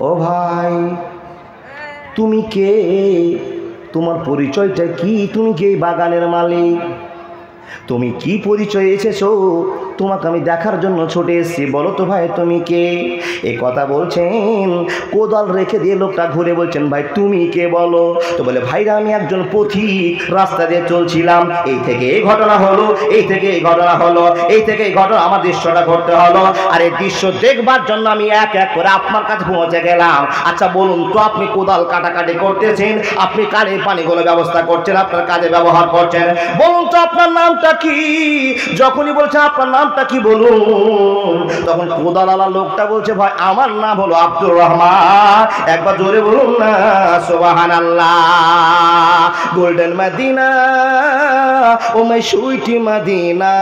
ও ভাই, তুমি কে? তোমার পরিচয়টা কি? তুমি কে? বাগানের মালিক? তুমি কি পরিচয় এসেছো? তোমাকে আমি দেখার জন্য ছুটে এসেছি, বলো তো ভাই তুমি কে? এ কথা বলছেন, কোদাল রেখে দিয়ে লোকটা ঘুরে বলছেন, ভাই তুমি কে বলো? তো বলে, ভাইরা আমি একজন পথিক, রাস্তা দিয়ে চলছিলাম, এই থেকে এই ঘটনা হলো, এই থেকে এই ঘটনা হলো, এই থেকে এই ঘটনা, আমার দৃশ্যটা ঘটতে হলো, আর এই দৃশ্য দেখবার জন্য আমি এক এক করে আপনার কাছে পৌঁছে গেলাম। আচ্ছা বলুন তো, আপনি কোদাল কাটাকাটি করতেছেন, আপনি কানে পানিগুলো ব্যবস্থা করছেন, আপনার কাজে ব্যবহার করছেন, বলুন তো আপনার নামটা কি? যখনই বলছে আপনার নামটা কি বলুন, তখন কোদালালা লোকটা বলছে, ভাই আমার নাম হলো আব্দুর রহমান। একবার জোরে বলুন না সুবহানাল্লাহ। Golden Medina, oh my sweet Medina,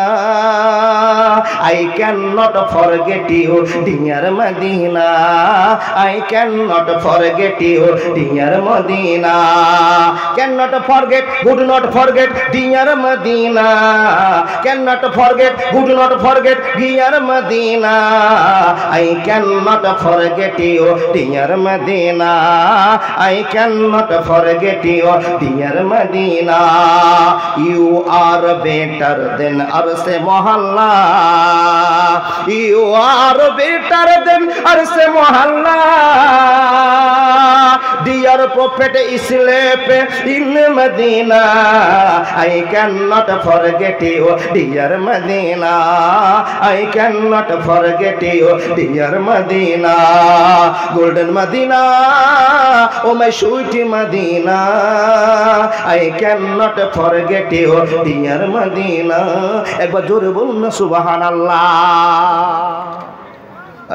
I can not forget you dear Medina, I can not forget you dear Medina, can not forget, good not forget dear Medina, can not forget, good not forget dear Medina, I can not forget you dear Medina, I can not forget you dear Medina, you are better than আরশে মহল্লা, you are better than আরশে মহল্লা, dear prophet sleep in Medina, I cannot forget you dear Medina, I cannot forget you dear Medina, golden Medina, oh my sweet Medina, I cannot forget you dear Medina. একবার জোরে বলুন না সুবহানাল্লাহ।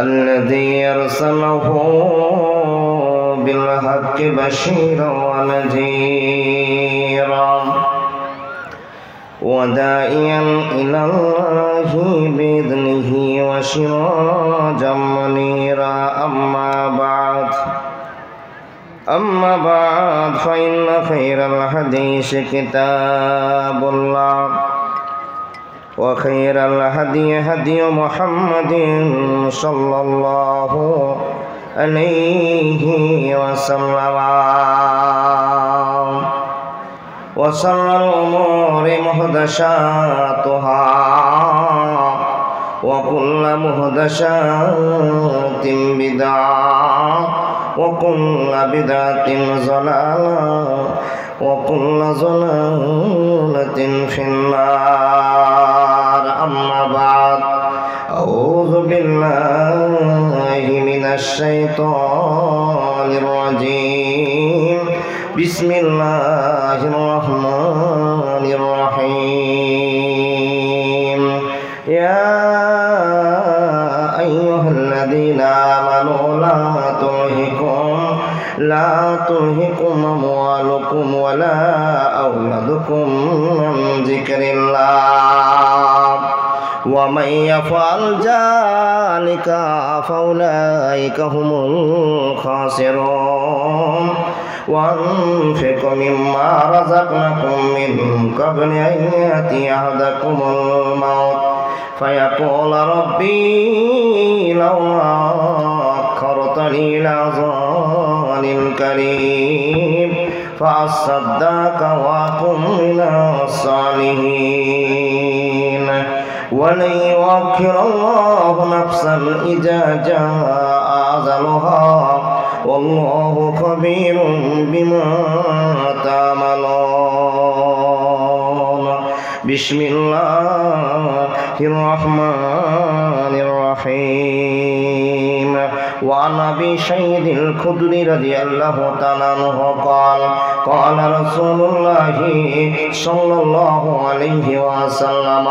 الذي أرسله بالحق بشيرا ونذيرا وداعيا إلى الله بإذنه وسراجا منيرا. أما بعد فإن خير الحديث كتاب الله وخير الهدي هدي محمد صلى الله عليه وسلم وشر الأمور محدثاتها وكل محدثات بدعة وكل بدعة ضلالة وكل ضلالة في النار. أما بعد، أعوذ بالله من الشيطان الرجيم. بسم الله الرحمن الرحيم. يا أيها الذين آمنوا لا تلهكم أموالكم ولا أولادكم عن ذكر الله ومن يفعل ذلك فأولئك هم الخاسرون. وأنفقوا مما رزقناكم من قبل أن يأتي أحدكم الموت فيقول ربي لولا أخرتني إلى أجل قريب فأصدق وأكن من الصالحين ولن يؤخر الله نفسا إذا جاء أجلها والله خبير بما تعملون. بسم الله الرحمن الرحيم. وعن أبي سعيد الخدري رضي الله تعالى عنه قال قال رسول الله صلى الله عليه وسلم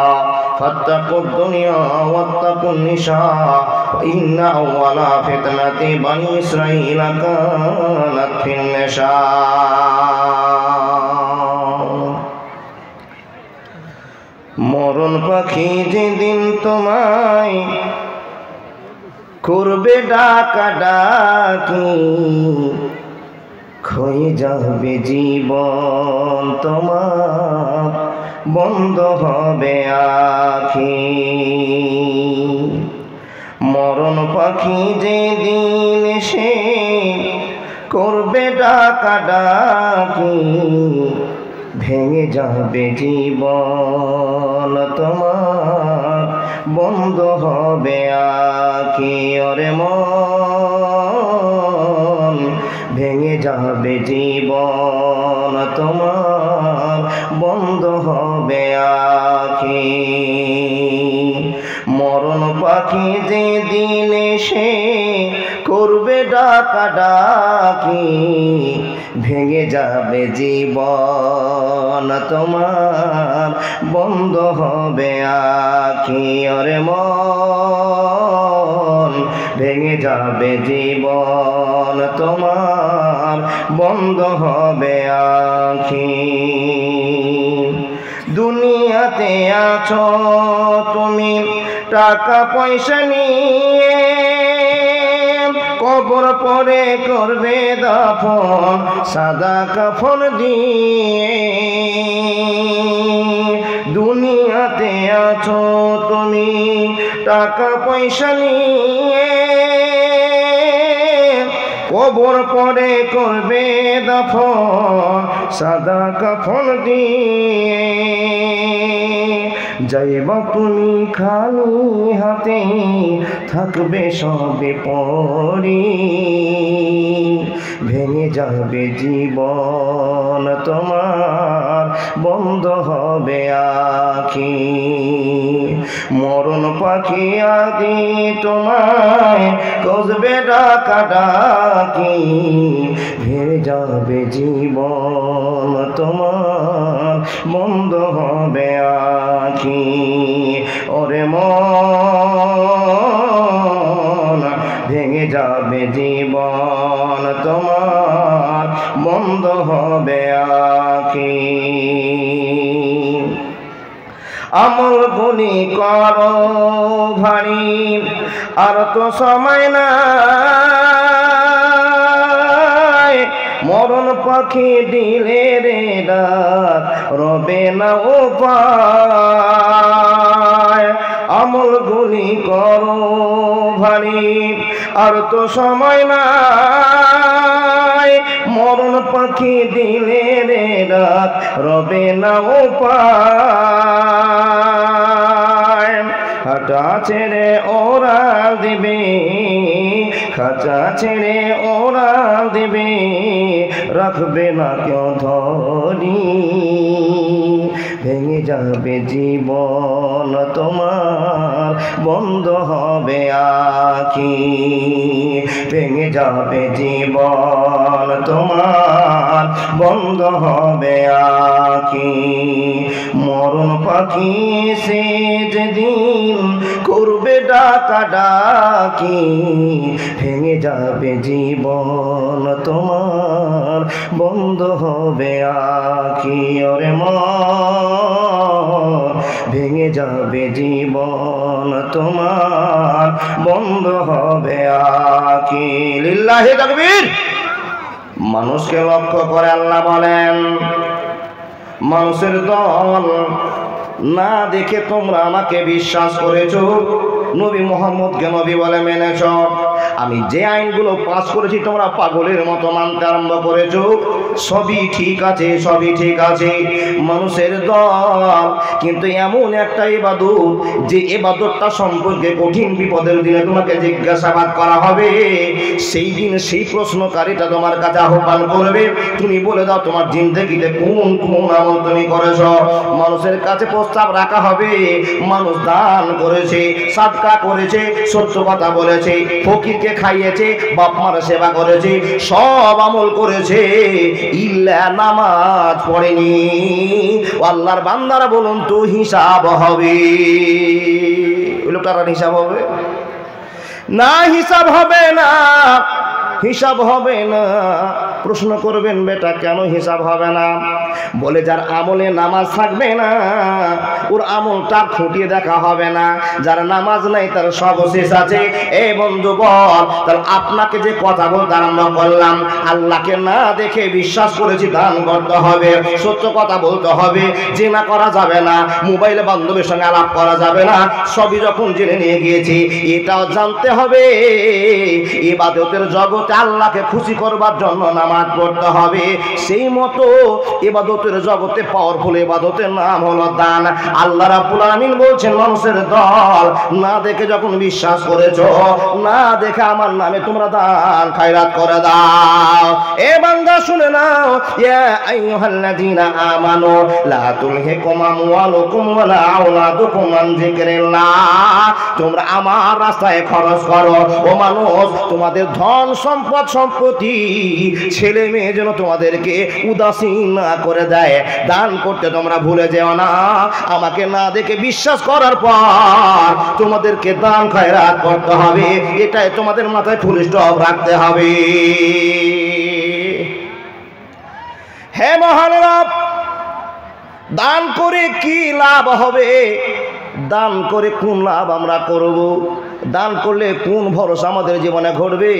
فاتقوا الدنيا واتقوا النساء فإن أول فتنة بني إسرائيل كانت في النساء. মরণ পাখি যেদিন তোমায় করবে ডাকাডাকি ক্ষয়ে যাবে জীবন তোমার বন্ধ হবে আখি মরণ পাখি যেদিন সে করবে ডাকাডাকি, ভেঙে যাবে জীবন তোমার, বন্ধ হবে আঁখি। ওরে মন, ভেঙে যাবে জীবন তোমার, বন্ধ হবে আঁখি। মরণ পাখি যেদিন সে করবে ডাকাডাকি, ভেঙে যাবে জীবন তোমার, বন্ধ হবে আঁখি। ওরে মন, ভেঙে যাবে জীবন তোমার, বন্ধ হবে আঁখি। দুনিয়াতে আছো তুমি টাকা পয়সা নিয়ে, কবর পরে করবে দাফন সাদা কাফন দিয়ে। দুনিয়াতে আছো তুমি টাকা পয়সা নিয়ে, কবর পরে করবে দাফন সাদা কাফন দিয়ে। যাইবা তুমি খালি হাতে, থাকবে সবে পরি, ভেঙে যাবে জীবন তোমার, বন্ধ হবে আঁখি। মরণ পাখি আদি তোমায় কসবে ডাকাডাকি, ভেঙে যাবে জীবন তোমার, বন্ধ হবে আঁখি। ওরে মন, ভেঙে যাবে জীবন তোমার, বন্ধ হবে আঁখি। আমল গুনি করো ভারী, আর তো সময় নাই, মরণ পাখি দিলে রে ডাক, রবে না উপায়। আমল গুনি করো ভারী, আর তো সময় নাই, মরণ পাখি দিলে রে ডাক, রবে না উপায়। হাঁটা ছেড়ে ওরা দিবে, খাঁচা ছেড়ে ওরা দিবে, রাখবে না কেউ ধরি, ভেঙে যাবে জীবন তোমার, বন্ধ হবে আঁখি। ভেঙে যাবে জীবন তোমার, বন্ধ হবে আঁখি। মরণ পাখি সে যেদিন করবে ডাকাডাকি, ভেঙে যাবে জীবন তোমার, বন্ধ হবে আঁখি। ওরে মন, ভেঙে যাবে জীবন তোমার, বন্ধ হবে আঁখি। লিল্লাহি তাকবীর। মানুষকে লক্ষ্য করে আল্লাহ বলেন, মানুষের দল না দেখে তোমরা আমাকে বিশ্বাস করেছো, নবী মুহাম্মদকে নবী বলে মেনেছ। আমি যে আইনগুলো পাস করেছি তোমরা পাগলের মতো মানতে আরম্ভ করেছো। সবই ঠিক আছে, সবই ঠিক আছে, মানুষের দল, কিন্তু এমন একটা ইবাদত যে ইবাদতটা সম্পর্কে কঠিন বিপদের দিনে তোমাকে জিজ্ঞাসাবাদ করা হবে, সেই দিন সেই প্রশ্নকারীটা তোমার কাছে আহ্বান করবে, তুমি বলে দাও তোমার জিন্দেগিতে কোন কোন আমল তুমি করেছ। মানুষের কাছে প্রস্তাব রাখা হবে, মানুষ দান করেছে, সাদকা করেছে, সত্য কথা বলেছে, ফকিরকে খাইয়েছে, বাপ মার সেবা করেছে, সব আমল করেছে, ইল্লা নামাজ পড়েনি। আল্লাহর বান্দারা বলুন তো হিসাব হবে? ওই লোকটার হিসাব হবে না? হিসাব হবে না। হিসাব হবে না। প্রশ্ন করবেন বেটা কেন হিসাব হবে না? বলে যার আমলে নামাজ থাকবে না ওর আমলটা খুঁটিয়ে দেখা হবে না, যার নামাজ নাই তার সব শেষ আছে। এই বন্ধু বল, তাহলে আপনাকে যে কথা বলতে আরম্ভ করলাম, আল্লাহকে না দেখে বিশ্বাস করেছি দান করতে হবে, সত্য কথা বলতে হবে, জিনা করা যাবে না, মোবাইলে বান্ধবীর সঙ্গে আলাপ করা যাবে না, সবই যখন জেনে নিয়ে গিয়েছি এটাও জানতে হবে ইবাদতের জগতে আল্লাহকে খুশি করবার জন্য নামাজ পড়তে হবে। সেই মতো ইবাদতের জগতে পাওয়ারফুল ইবাদতের নাম হলো দান। আল্লাহ রাব্বুল আলামিন বলছেন মানুষের দল, না দেখে যখন বিশ্বাস করেছো, না দেখে আমার নামে তোমরা দান খায়রাত করে দাও। এ বান্দা শুনে নাও, ইয়া আইয়ুহাল্লাযীনা আমানু লা তুলহিকুম আমওয়ালুকুম ওয়ালা আওলাদুকুম আন যিকরিল্লাহ। তোমরা আমার রাস্তায় খরচ করো। ও মানুষ, তোমাদের ধন সম্পদ সম্পত্তি ছেলে মেয়ে যেন তোমাদেরকে উদাসীন না করে দেয়। দান করতে তোমরা ভুলে যেও না। আমাকে না দেখে বিশ্বাস করার পর তোমাদেরকে দান খয়রাত করতে হবে, এটাই তোমাদের মাথায় ফুল স্টপ রাখতে হবে। হে মহান রব, দান করে কি লাভ হবে? দান করে কোন লাভ আমরা করব? দান করলে কোন ভরসা আমাদের জীবনে ঘটবে?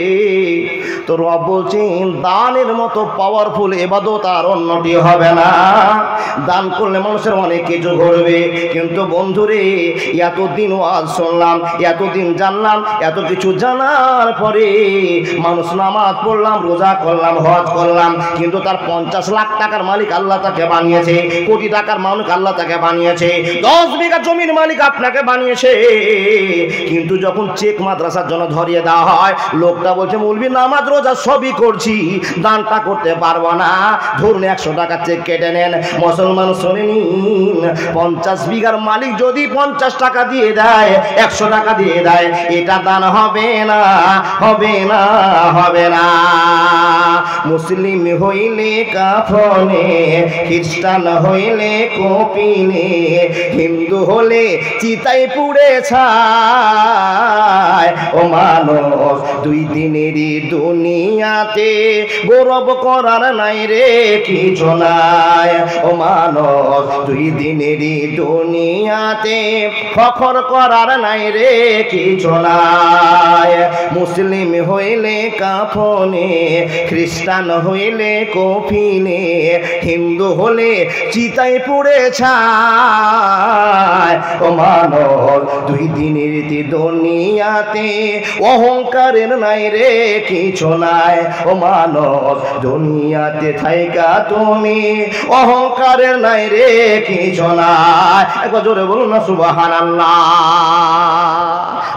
তো রব বলছেন দানের মতো পাওয়ারফুল ইবাদত আর অন্যটি হবে না। দান করলে মানুষের অনেক কিছু ঘটবে, কিন্তু বন্ধুরে এতদিন ওয়াজ শুনলাম, এতদিন জানলাম, এত কিছু জানার পরে মানুষ নামাজ পড়লাম, রোজা করলাম, হজ করলাম, কিন্তু তার 50 লাখ টাকার মালিক আল্লাহ তাকে বানিয়েছে, কোটি টাকার মালিক আল্লাহ তাকে বানিয়েছে, 10 বিঘা জমির মালিক আপনাকে বানিয়েছে, কিন্তু যখন চেক মাদ্রাসার জন্য ধরিয়ে দেওয়া হয়, লোকটা বলছে মৌলভী নামাজ রোজা সবই করছি, দানটা করতে পারবো না, ধরুন 100 টাকা চেক কেটে নেন। মুসলমান শুনে নিন, 50 বিঘার মালিক যদি 50 টাকা দিয়ে দেয়, 100 টাকা দিয়ে দেয়, এটা দান হবে না, হবে না, হবে না। মুসলিম হইলে কাফনে, খ্রিস্টান হইলে কপিনে, হিন্দু হলে চিতাই পুড়ে ছায়। ও মানুষ, 2 দিনেরই দুনিয়াতে গৌরব করার নাই রে কিছু নাই। ও মানুষ, 2 দিনেরই দুনিয়াতে ফখর করার নাই রে কিছু নাই। মুসলিম হইলে কাফনে, খ্রিস্টান হইলে কফিনে, হিন্দু হলে চিতাই পুড়ে ছায়। ও মানব, 2 দিনের দুনিয়াতে অহংকারের নাই রে কিছু নাই। ও মানব, দুনিয়াতে থাইকা তুমি অহংকারের নাই রে কিছু নাই। একবার জোরে বলুন না সুবহানাল্লাহ।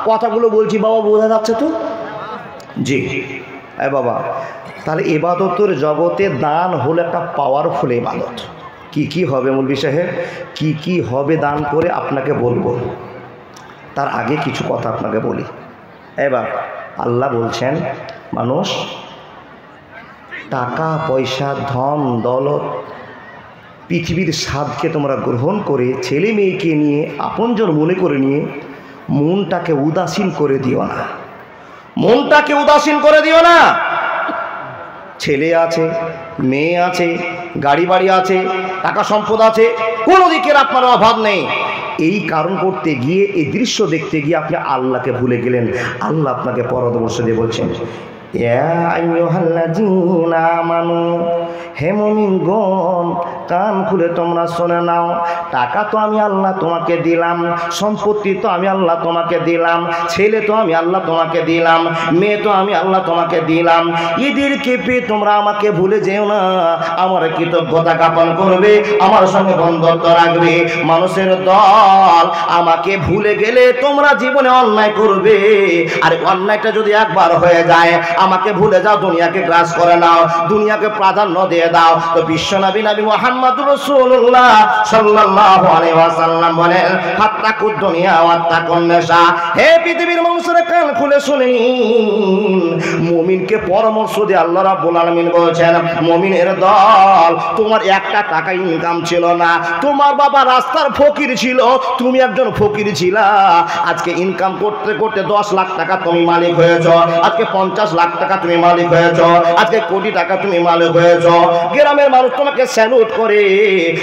কথাগুলো বলছি বাবা, বোঝা যাচ্ছে তো? জি বাবা, তাহলে ইবাদতের জগতে দান হলো একটা পাওয়ারফুল ইবাদত। কি কি হবে মৌলভী সাহেব, কি কি হবে দান করে আপনাকে বলবো, তার আগে কিছু কথা আপনাকে বলি। এবার আল্লাহ বলছেন মানুষ টাকা পয়সা ধন দৌলত পৃথিবীর স্বাদকে তোমরা গ্রহণ করে ছেলে মেয়েকে নিয়ে আপনজন মনে করে নিয়ে মনটাকে উদাসীন করে দিও না, মনটাকে উদাসীন করে দিও না। ছেলে আছে, মেয়ে আছে, গাড়ি বাড়ি আছে, টাকা সম্পদ আছে, কোনো দিকের আপনার অভাব নেই। এই কারণ করতে গিয়ে, এই দৃশ্য দেখতে গিয়ে আপনি আল্লাহকে ভুলে গেলেন। আল্লাহ আপনাকে পরামর্শ দিয়ে বলছেন, ইয়া আইয়ুহাল্লাযীনা আমানু, হে মুমিনগণ কান খুলে তোমরা শুনে নাও। টাকা তো আমি আল্লাহ তোমাকে দিলাম, সম্পত্তি তো আমি আল্লাহ তোমাকে দিলাম, ছেলে তো আমি আল্লাহ তোমাকে দিলাম, মেয়ে তো আমি আল্লাহ তোমাকে দিলাম। এদেরকে পেয়ে তোমরা আমাকে ভুলে যেও না, আমার কৃতজ্ঞতা জ্ঞাপন করবে, আমার সঙ্গে বন্ধুত্ব রাখবে। মানুষের দল, আমাকে ভুলে গেলে তোমরা জীবনে অন্যায় করবে, আর অন্যায়টা যদি একবার হয়ে যায়, আমাকে ভুলে যাও, দুনিয়াকে গ্রাস করে নাও, দুনিয়াকে প্রাধান্য দিয়ে দাও, তো বিশ্বনবী নবী মুহাম্মদুর রাসূলুল্লাহ সাল্লাল্লাহু সাল্লাল্লাহু আলাইহি ওয়াসাল্লাম বলেন, ফাত্তাকুদ দুনিয়া ওয়াত্তাকুন নেশা। হে পৃথিবীর মানুষেরা, কান খুলে শুনে নিন, মুমিনকে পরামর্শ দিয়ে আল্লাহ রাব্বুল আলামিন বলেছেন, মুমিনের দল, তোমার একটা টাকা ইনকাম ছিল না, তোমার বাবা রাস্তার ফকির ছিল, তুমি একজন ফকির ছিলা, আজকে ইনকাম করতে করতে 10 লাখ টাকা তুমি মালিক হয়েছ, আজকে 50 লাখ টাকা তুমি মালিক হয়েছ, আজকে কোটি টাকা তুমি মালিক হয়েছ। গ্রামের মানুষ তোমাকে স্যালুট করে,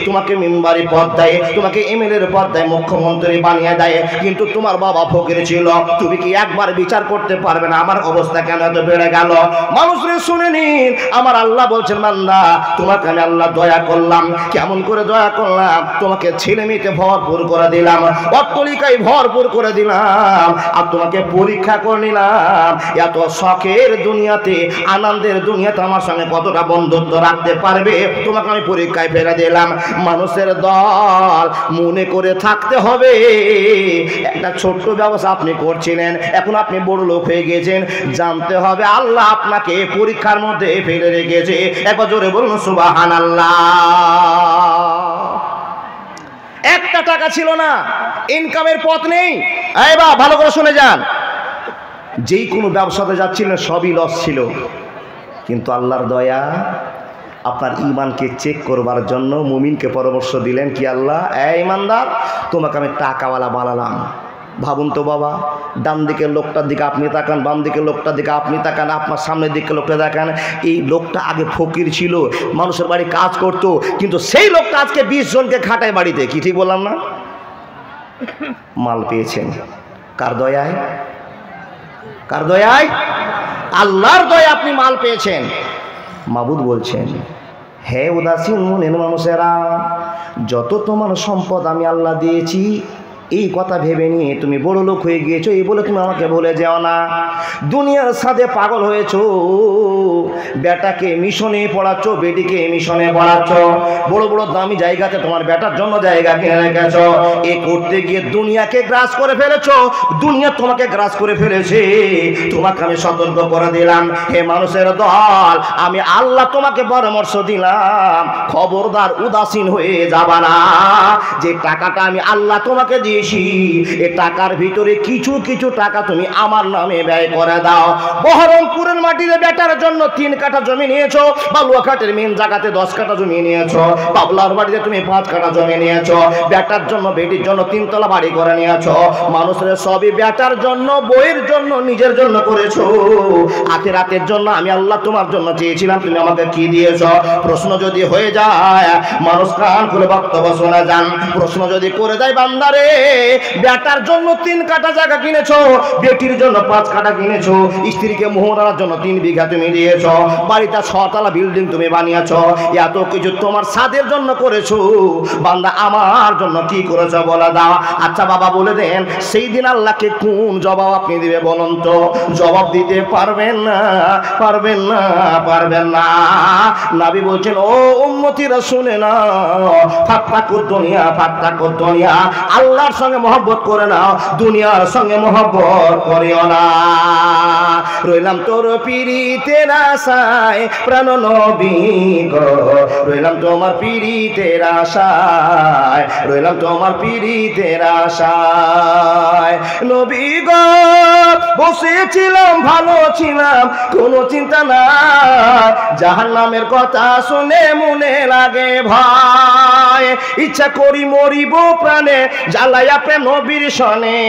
তোমাকে মিম্বারি পদ দেয়, তোমাকে এমএলএর পদ দেয়, মুখ্যমন্ত্রী বানিয়ে দেয়, কিন্তু তোমার বাবা ফকির ছিল। তুমি কি একবার বিচার করতে পারবে না আমার অবস্থা কেন এত বেড়ে গেল? মানুষরে শুনে নিন, আমার আল্লাহ বলছেন, বান্দা তোমাকে আমি আল্লাহ দয়া করলাম। কেমন করে দয়া করলাম? তোমাকে ছেলে মেয়েতে ভরপুর করে দিলাম, অট্টালিকায় ভরপুর করে দিলাম, আর তোমাকে পরীক্ষা করে নিলাম এত শখের দুনিয়াতে, আনন্দের দুনিয়াতে আমার সঙ্গে কতটা বন্ধুত্ব রাখতে পারবে, তোমাকে আমি পরীক্ষায় ফেলে দিলাম। মানুষের দল, মনে করে থাকতে হবে, একটা ছোট্ট ব্যবসা আপনি করছিলেন, এখন আপনি বড় লোক হয়ে গেছেন, জানতে হবে আল্লাহ আপনাকে পরীক্ষার মধ্যে ফেলে রেখেছে। একবার জোরে বলুন সুবহানাল্লাহ। একটা টাকা ছিল না, ইনকামের পথ নেই। এই বা ভালো করে শুনে যান, যেই কোনো ব্যবসাতে যাচ্ছিলেন সবই লস ছিল, কিন্তু আল্লাহর দয়া, আপনার ইমানকে চেক করবার জন্য মুমিনকে পরামর্শ দিলেন কি, আল্লাহ এই ইমানদার, তোমাকে আমি টাকাওয়ালা বানালাম। ভাবুন তো বাবা, ডান দিকের লোকটার দিকে আপনি তাকান, বাম দিকের লোকটার দিকে আপনি তাকান, আপনার সামনের দিকের লোকটা দেখান। এই লোকটা আগে ফকির ছিল, মানুষের বাড়ি কাজ করত, কিন্তু সেই লোকটা আজকে 20 জনকে খাটায় বাড়িতে। কি ঠিক বললাম না? মাল পেয়েছেন কার দয়ায়? কার দয়ায়? আল্লাহর দয়ায় আপনি মাল পেয়েছেন। মাবুদ বলছেন, হে উদাসীন মনের মানুষেরা, যত তোমার সম্পদ আমি আল্লাহ দিয়েছি, এই কথা ভেবে নিয়ে তুমি বড় লোক হয়ে গিয়েছো, এই বলে তুমি আমাকে বলে যাও না। দুনিয়ার সাথে পাগল হয়েছো, বেটাকে মিশনে পড়াচ্ছ, বেটিকে মিশনে পড়াচ্ছ, বড় বড় দামি জায়গাতে তোমার বেটার জন্য জায়গা কিনে রেখেছ। এ করতে গিয়ে দুনিয়াকে গ্রাস করে ফেলেছো, দুনিয়া তোমাকে গ্রাস করে ফেলেছে। তোমাকে আমি সতর্ক করে দিলাম, হে মানুষের দল, আমি আল্লাহ তোমাকে পরামর্শ দিলাম, খবরদার উদাসীন হয়ে যাবা না। যে টাকাটা আমি আল্লাহ তোমাকে দিয়ে এ টাকার ভিতরে কিছু কিছু টাকা তুমি আমার নামে ব্যয় করে দাও। বহরমপুরের মাটিতে বেটার জন্য 3 কাঠা জমি নিয়েছো, বালুয়াঘাটের মেন জায়গাতে 10 কাঠা জমি নিয়েছো, বাবলার বাড়িতে তুমি 5 কাঠা জমি নিয়েছো, বেটার জন্য বেটির জন্য 3 তলা বাড়ি করে নিয়েছো। মানুষের সবই বেটার জন্য, বইয়ের জন্য, নিজের জন্য করেছো। আখিরাতের জন্য আমি আল্লাহ তোমার জন্য চেয়েছিলাম, তুমি আমাকে কি দিয়েছো? প্রশ্ন যদি হয়ে যায়, মানুষ কান খুলে বক্তব্য শোনা যান, প্রশ্ন যদি করে দেয়, বান্দারে বেটার জন্য 3 কাঠা জায়গা কিনেছো, বেটির জন্য 5 কাঠা কিনেছো, স্ত্রীকে মোহরার জন্য 3 বিঘা তুমি দিয়েছো, বাড়িতে 6 তলা বিল্ডিং তুমি বানিয়েছো, এত কিছু তোমার সাদের জন্য করেছো, বান্দা আমার জন্য কি করেছো বলে দাও। আচ্ছা বাবা বলে দেন, সেই দিন আল্লাহকে কোন জবাব আপনি দিবে বলুন তো? জবাব দিতে পারবেন না, পারবেন না, পারবেন না। নবী বলছেন, ও উম্মতিরা শুনে না, ফাত্তাকুদ দুনিয়া, ফাত্তাকুদ দুনিয়া, আল্লাহর সঙ্গে মহব্বত করে নাও, দুনিয়ার সঙ্গে মহব্বত করিও না। রইলাম তোর পিরিতের আশায় প্রাণ নবী গো, রইলাম তোমার পিরিতের আশায়, রইলাম তোমার পিরিতের আশায়। নবী গো বসেছিলাম, ভালো ছিলাম, কোনো চিন্তা না, জাহান্নামের কথা শুনে মনে লাগে ভয়, ইচ্ছা করি মরিব প্রাণে, জ্বালাইয়া প্রেম নবীর সনে,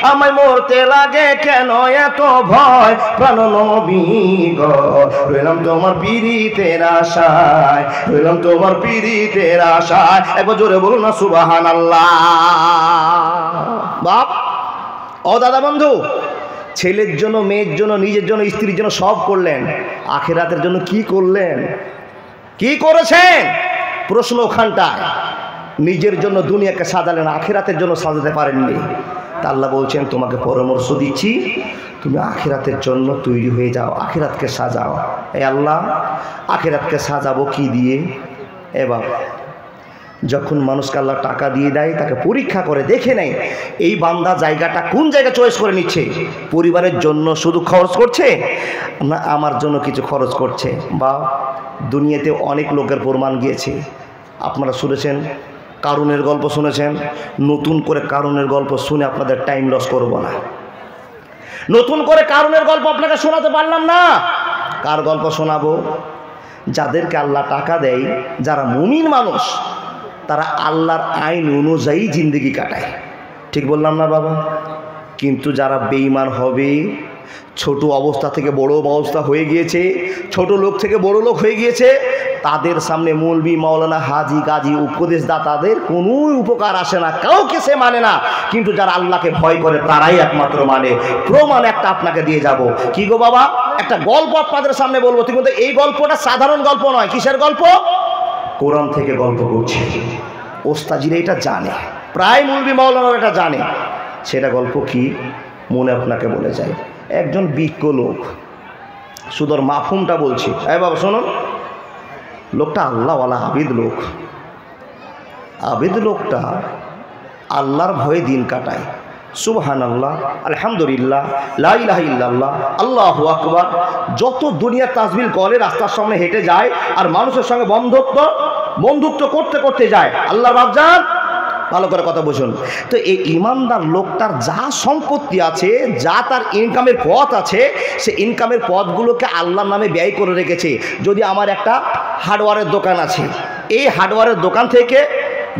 আমায় মরতে লাগে কেন এত ভয়, প্রাণ নবী গো, রইলাম তোমার পিরিতের আশায়, রইলাম তোমার পিরিতের আশায়। একবার জোরে বলুন না সুবহানাল্লাহ। বাপ ও দাদা বন্ধু, ছেলের জন্য, মেয়ের জন্য, নিজের জন্য, স্ত্রীর জন্য সব করলেন, আখিরাতের জন্য কি করলেন? কি করেছেন? প্রশ্ন ওখানটায়। নিজের জন্য দুনিয়াকে সাজালেন, আখিরাতের জন্য সাজাতে পারেননি। তা আল্লাহ বলছেন, তোমাকে পরামর্শ দিচ্ছি, তুমি আখিরাতের জন্য তৈরি হয়ে যাও, আখিরাতকে সাজাও। এই আল্লাহ, আখিরাতকে সাজাবো কি দিয়ে? এবার যখন মানুষকে আল্লাহ টাকা দিয়ে দেয়, তাকে পরীক্ষা করে দেখে নেয় এই বান্দা জায়গাটা কোন জায়গা চয়েস করে নিচ্ছে, পরিবারের জন্য শুধু খরচ করছে না আমার জন্য কিছু খরচ করছে। বা দুনিয়াতে অনেক লোকের প্রমাণ গিয়েছে, আপনারা শুনেছেন, কারুনের গল্প শুনেছেন? নতুন করে কারুনের গল্প শুনে আপনাদের টাইম লস করব না। নতুন করে কারুনের গল্প আপনাকে শোনাতে পারলাম না। কার গল্প শোনাবো? যাদেরকে আল্লাহ টাকা দেয়, যারা মুমিন মানুষ, তারা আল্লাহর আইন অনুযায়ী জিন্দেগি কাটায়। ঠিক বললাম না বাবা? কিন্তু যারা বেঈমান হবে, ছোট অবস্থা থেকে বড় অবস্থা হয়ে গিয়েছে, ছোট লোক থেকে বড় লোক হয়ে গিয়েছে, তাদের সামনে মৌলবি, মাওলানা, হাজি, গাজী, উপদেশদাতাদের কোনো উপকার আসে না, কাউকে সে মানে না। কিন্তু যারা আল্লাহকে ভয় করে তারাই একমাত্র মানে। প্রমাণ একটা আপনাকে দিয়ে যাব। কি গো বাবা, একটা গল্প আপনাদের সামনে বলবো, কিন্তু এই গল্পটা সাধারণ গল্প নয়। কিসের গল্প? কোরআন থেকে গল্প করছি। ওস্তাজিরা এটা জানে, প্রায় মৌলবি মাওলানা এটা জানে। সেটা গল্প কি মনে আপনাকে বলে যায়। একজন বিজ্ঞ লোক, সুদর মাফহুমটা বলছি, এই বাবা শোনো, লোকটা আল্লাহওয়ালা আবিদ লোক। আবিদ লোকটা আল্লাহর ভয়ে দিন কাটায়। সুবহানাল্লাহ, আলহামদুলিল্লাহ, লা ইলাহা ইল্লাল্লাহ, আল্লাহু আকবার। যত দুনিয়া তাসবিহ করে রাস্তার সামনে হেঁটে যায় আর মানুষের সঙ্গে বন্ধুত্ব করতে করতে যায়। আল্লাহর বাবজান, ভালো করে কথা বুঝুন তো। এই ইমানদার লোকটার যা সম্পত্তি আছে, যা তার ইনকামের পথ আছে, সে ইনকামের পথগুলোকে আল্লাহর নামে ব্যয় করে রেখেছে। যদি আমার একটা হার্ডওয়্যারের দোকান আছে, এই হার্ডওয়্যারের দোকান থেকে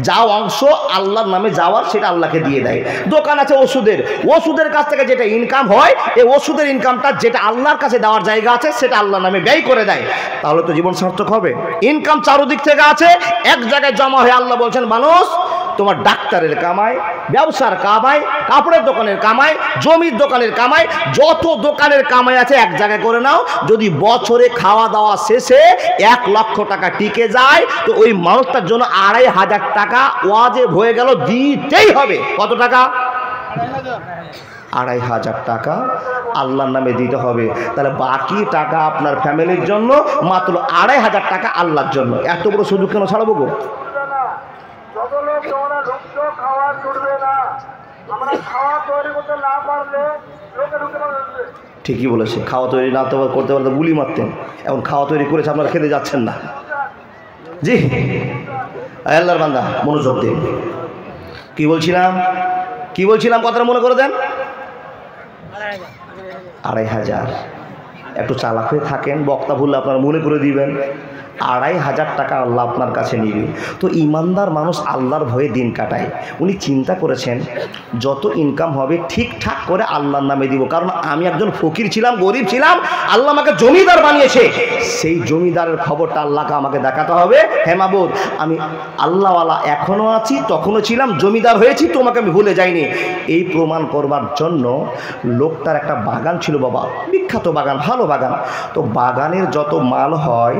যা অংশ আল্লাহর নামে যাওয়ার, সেটা আল্লাহকে দিয়ে দেয়। দোকান আছে ওষুধের কাছ থেকে যেটা ইনকাম হয়, এই ওষুধের ইনকামটা যেটা আল্লাহর কাছে দেওয়ার জায়গা আছে, সেটা আল্লাহর নামে ব্যয় করে দেয়। তাহলে তো জীবন সার্থক হবে। ইনকাম চারদিক থেকে আছে, এক জায়গায় জমা হয়ে আল্লাহ বলছেন, মানুষ তোমার ডাক্তারের কামাই, ব্যবসার কামাই, কাপড়ের দোকানের কামাই, জমির দোকানের কামাই, যত দোকানের কামাই আছে এক জায়গায় করে নাও। যদি বছরে খাওয়া দাওয়া শেষে 1 লক্ষ টাকা টিকে যায়, তো ওই মানুষটার জন্য 2,500 টাকা ওয়াজিব হয়ে গেল, দিতেই হবে। কত টাকা? 2,500 টাকা আল্লাহর নামে দিতে হবে। তাহলে বাকি টাকা আপনার ফ্যামিলির জন্য, মাত্র 2,500 টাকা আল্লাহর জন্য। এত বড় সুযোগ কেন ছাড়বো গো? ঠিকই বলেছে, খাওয়া তৈরি না করতে পারলে গুলি মারতেন। এখন খাওয়া তৈরি করেছে, আপনারা খেতে যাচ্ছেন না। জি আল্লাহর বান্দা, মনোযোগ দিন। কি বলছিলাম কথাটা মনে করে দেন। 2,500। একটু চালাক হয়ে থাকেন, বক্তা ভুললে আপনারা মনে করে দিবেন। 2,500 টাকা আল্লাহ আপনার কাছে নিবে। তো ইমানদার মানুষ আল্লাহর ভয়ে দিন কাটায়। উনি চিন্তা করেছেন, যত ইনকাম হবে ঠিকঠাক করে আল্লাহর নামে দিব। কারণ আমি একজন ফকির ছিলাম, গরিব ছিলাম, আল্লাহ আমাকে জমিদার বানিয়েছে। সেই জমিদারের খবরটা আল্লাহকে আমাকে দেখাতে হবে। হে মাবুদ, আমি আল্লাহওয়ালা এখনও আছি, তখনও ছিলাম, জমিদার হয়েছি, তোমাকে আমি ভুলে যাইনি। এই প্রমাণ করবার জন্য লোকটার একটা বাগান ছিল বাবা, বিখ্যাত বাগান, ভালো বাগান। তো বাগানের যত মাল হয়,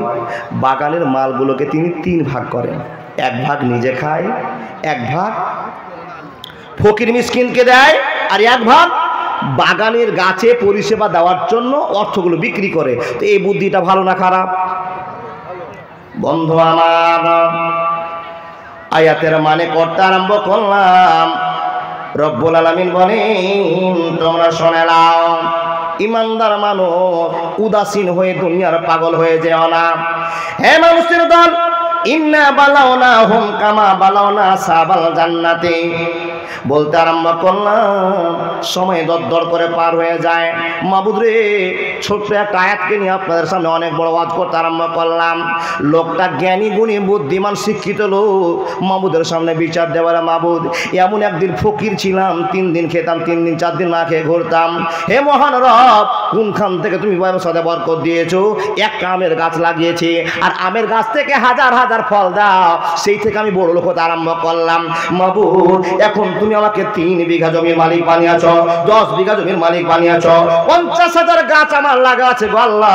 বাগানের মালগুলোকে তিনি 3 ভাগ করেন। 1 ভাগ নিজে খায়, 1 ভাগ ফকির মিসকিনকে দেয়, আর 1 ভাগ বাগানের গাছে পরিষেবা দেওয়ার জন্য অর্থগুলো বিক্রি করে। তো এই বুদ্ধিটা ভালো না খারাপ? বন্ধু আমার, আয়াতের মানে করতে আরম্ভ করলাম। রব্বুল আলামিন বলেন, তোমরা শুনে নাও, ইমানদার মানুষ উদাসীন হয়ে দুনিয়ার পাগল হয়ে যেও না। হে মানুষের দল, ইন্না বালাওনাহুম কামা বালাওনা সাবাল জান্নাতে। বলতে আরম্ভ করলাম, সময় দর করে পার হয়ে যায়। মাবুদ রে, ছোট্ট একটা আয়াতকে নিয়ে আপনাদের সামনে অনেক বড় ওয়াজ করতে আরম্ভ করলাম। লোকটা জ্ঞানী গুণী বুদ্ধিমান শিক্ষিত লোক, মাবুদের সামনে বিচার দেওয়ার, মাবুদ এমন একদিন ফকির ছিলাম, 3 দিন খেতাম, 3 দিন 4 দিন না খেয়ে ঘুরতাম। হে মহান রব, কোনখান থেকে তুমি ব্যবসাতে বরকত দিয়েছো? একটা আমের গাছ লাগিয়েছি, আর আমের গাছ থেকে হাজার হাজার ফল দাও, সেই থেকে আমি বড় লোক হতে আরম্ভ করলাম। মাবুদ, এখন তুমি আমাকে 3 বিঘা জমির মালিক বানিয়েছ, 10 বিঘা জমির মালিক বানিয়েছ, 50,000 গাছ আমার লাগা আছে গো আল্লাহ।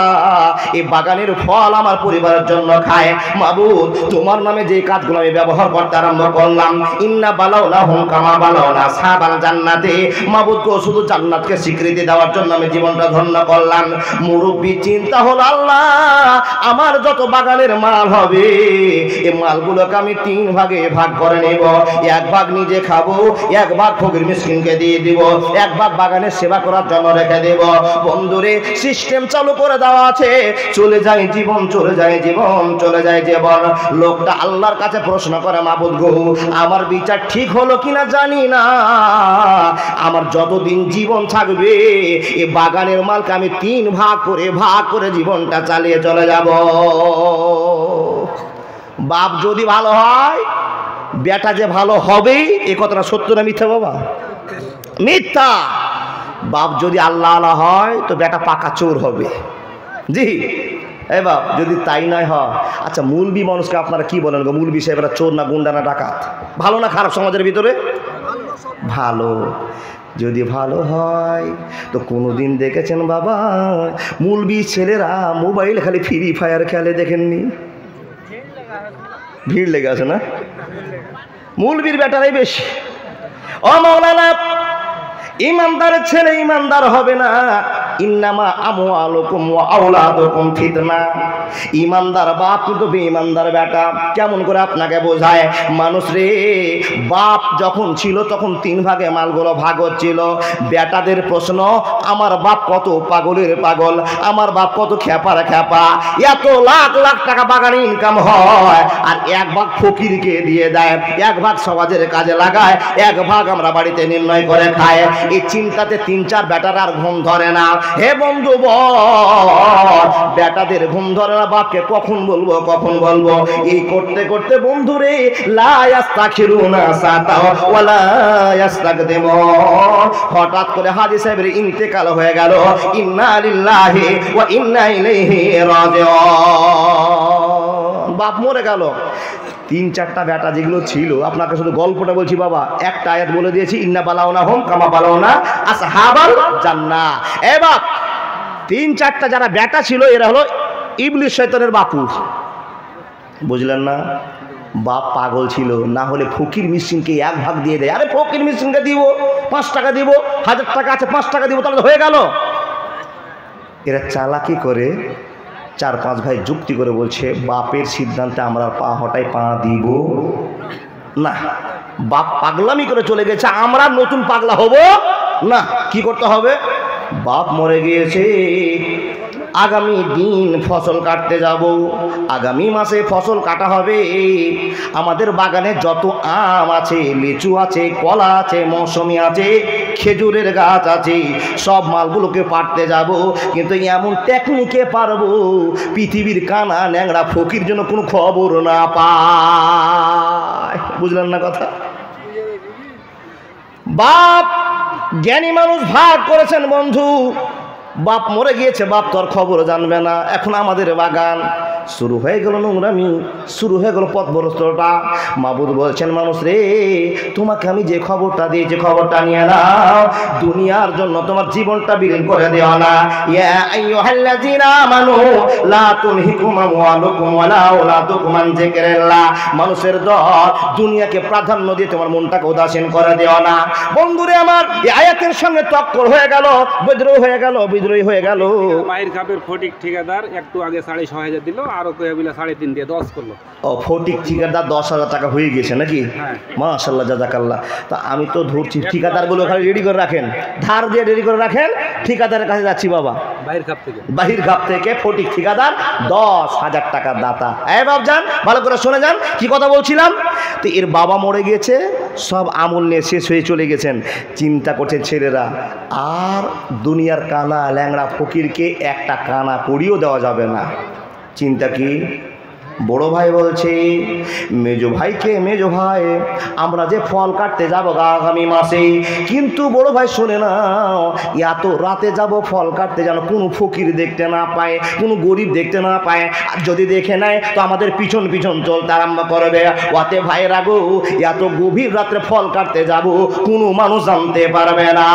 এই বাগানের ফল আমার পরিবারের জন্য খায়। মাবুদ, তোমার নামে যে কাজগুলো আমি ব্যবহার করতে আরম্ভ করলাম, ইন্না বালাওনাহুম কামা বালাওনা সাবাল জান্নাতে। মাবুদ গো, শুধু জান্নাতকে স্বীকৃতি দেওয়ার জন্য আমি জীবনটা ধন্য করলাম। মুরব্বী চিন্তা হলো, আল্লাহ আমার যত বাগানের মাল হবে, এই মালগুলোকে আমি 3 ভাগে ভাগ করে নেব। 1 ভাগ নিজে খাবো, এক ভাগ ফকির মিসকিনকে দিয়ে দিব, এক ভাগ বাগানের সেবা করার জন্য রেখে দেব। বন্ধুরে সিস্টেম চালু করে দেওয়া আছে, চলে যায় জীবন, চলে যায় জীবন, চলে যায় জীবন। লোকটা আল্লাহর কাছে প্রশ্ন করে, মাবুদ গো, আমার বিচার ঠিক হলো কিনা জানি না, আমার যতদিন জীবন থাকবে এই বাগানের মালকে আমি 3 ভাগ করে জীবনটা চালিয়ে চলে যাব। বাপ যদি ভালো হয়, বেটা যে ভালো হবেই, এ কথাটা সত্য না মিথ্যা বাবা? মিথ্যা। বাপ যদি আল্লাহ আল্লাহ হয় তো বেটা পাকা চোর হবে। জি এ বাপ যদি তাই নয় হয়, আচ্ছা মুলবি মানুষকে আপনারা কি বলেন গো? মুলবি সাহেবরা চোর না গুন্ডা না ডাকাত? ভালো না খারাপ সমাজের ভিতরে? ভালো। যদি ভালো হয় তো কোনোদিন দেখেছেন বাবা মুলবি ছেলেরা মোবাইল খালি ফ্রি ফায়ার খেলে? দেখেননি? ভিড় লেগে আছে না? মুলবির বেটারাই বেশি। ও মাওলানা, ইমানদারের ছেলে ইমানদার হবে না। ইন্নামা আমওয়ালুকুম ওয়া আওলাদুকুম ফিতনা। ইমানদার বাপ কিন্তু বেঈমানদার বেটা। কেমন করে আপনাকে বোঝায়? মানুষ রে, বাপ যখন ছিল তখন 3 ভাগে মালগুলো ভাগ হচ্ছিল। বেটাদের প্রশ্ন, আমার বাপ কত পাগলের পাগল, আমার বাপ কত খেপার খেপা, এত লাখ লাখ টাকা বাগানে ইনকাম হয়, আর 1 ভাগ ফকিরকে দিয়ে দেয়, 1 ভাগ সমাজের কাজে লাগায়, 1 ভাগ আমরা বাড়িতে নির্ণয় করে খায়। এই চিন্তাতে 3-4 বেটার আর ঘুম ধরে না। হে বন্ধু বল, বেটাদের ঘুম ধরে না, বাপকে কখন বলবো কখন বলবো, এই করতে করতে বন্ধুরে লা ইস্তাখিরুনা সাতা ওয়ালা ইস্তাকদিমুন। হঠাৎ করে হাজী সাহেবের ইন্তেকাল হয়ে গেল। ইন্না লিল্লাহি ওয়া ইন্না ইলাইহি রাজিউন। বাপ মরে গেল। 3-4টা বেটা যেগুলো ছিল, আপনাকে শুধু গল্পটা বলছি বাবা, একটা আয়াত বলে দিয়েছি, ইন্না বালাউনাহুম কামা বালাউনা আসহাবাল জান্নাহ। এ বাপ, 3-4টা যারা বেটা ছিল এরা হলো ইবলিস শয়তানের বাপু। বুঝলেন না? বাপ পাগল ছিল, না হলে ফকির মিসকিনকে 1 ভাগ দিয়ে দেয়। আরে ফকির মিসকিনকে দিব, 5 টাকা দিব, 1000 টাকা আছে 5 টাকা দিব, তাহলে হয়ে গেল। এরা চালাকি করে 4-5 ভাই যুক্তি করে বলছে, বাপের সিদ্ধান্তে আমরা পা হটাই পা দিব না। বাপ পাগলামি করে চলে গেছে, আমরা নতুন পাগলা হব না। কি করতে হবে? বাপ মরে গিয়েছে, আগামী দিন ফসল কাটতে যাব, আগামী মাসে ফসল কাটা হবে। আমাদের বাগানে যত আম আছে, লিচু আছে, কলা আছে, মৌসুমি আছে, খেজুরের গাছ আছে, সব মালগুলোকে পাড়তে যাব। কিন্তু এমন টেকনিকে পারবো পৃথিবীর কানা ন্যাংরা ফকির জন্য কোনো খবর না পায়। বুঝলেন না কথা? বাপ জ্ঞানী মানুষ ভাগ করেছেন বন্ধু। বাপ মরে গিয়েছে, বাপ তো আর খবর জানবে না। এখন আমাদের বাগান শুরু হয়ে গেল নোংরামি, শুরু হয়ে গেল পথভ্রষ্টতা। মাবুদ বলছেন, মানুষ রে, তোমাকে আমি যে খবরটা দিয়েছি খবরটা নিয়ে নাও, দুনিয়ার জন্য তোমার জীবনটা বিলীন করে দিও না। ইয়া আইয়ুহাল্লাযীনা আমানু লা তুলহিকুম আমওয়ালুকুম ওয়ালা আওলাদুকুম আন যিকরিল্লাহ। মানুষের দল, দুনিয়াকে প্রাধান্য দিয়ে তোমার মনটাকে উদাসীন করে দিও না। বন্ধুরে আমার, এই আয়াতের সঙ্গে টক্কর হয়ে গেল, বিদ্রোহ হয়ে গেল, বিদ্রোহী হয়ে গেল। মায়ের কাপের ফটিক ঠিকাদার একটু আগে 6,500 দিল, আরো কয়েকবিলা 3.5 দিয়ে 10 করলো। ও ফটিক ঠিকাদার 10,000 টাকা হয়ে গেছে নাকি? মাশাআল্লাহ, জাযাকাল্লাহ। তা আমি তো ধরছি ঠিকাদারগুলো খালি রেডি করে রাখেন, ধার দিয়ে রেডি করে রাখেন। ঠিকাদারের কাছে যাচ্ছি বাবা, বাহির ঘাপ থেকে ফটিক ঠিকাদার 10,000 টাকার দাতা। এই বাবজান ভালো করে শুনে যান কি কথা বলছিলাম। তো এর বাবা মরে গিয়েছে, সব আমল নিয়ে শেষ হয়ে চলে গেছেন। চিন্তা করছেন ছেলেরা, আর দুনিয়ার কানা ল্যাংড়া ফকিরকে একটা কানা করিও দেওয়া যাবে না। চিন্তা কি? বড় ভাই বলছে, মেজো ভাইকে, মেজো ভাই আমরা যে ফল কাটতে যাবো আগামী মাসে, কিন্তু বড় ভাই শুনে না, এত রাতে যাব ফল কাটতে যেন কোনো ফকির দেখতে না পায়, কোনো গরিব দেখতে না পায়। আর যদি দেখে নেয় তো আমাদের পিছন পিছন চলতে আরম্ভ করবে। ওতে ভাই রাগো, এত গভীর রাত্রে ফল কাটতে যাব, কোনো মানুষ জানতে পারবে না।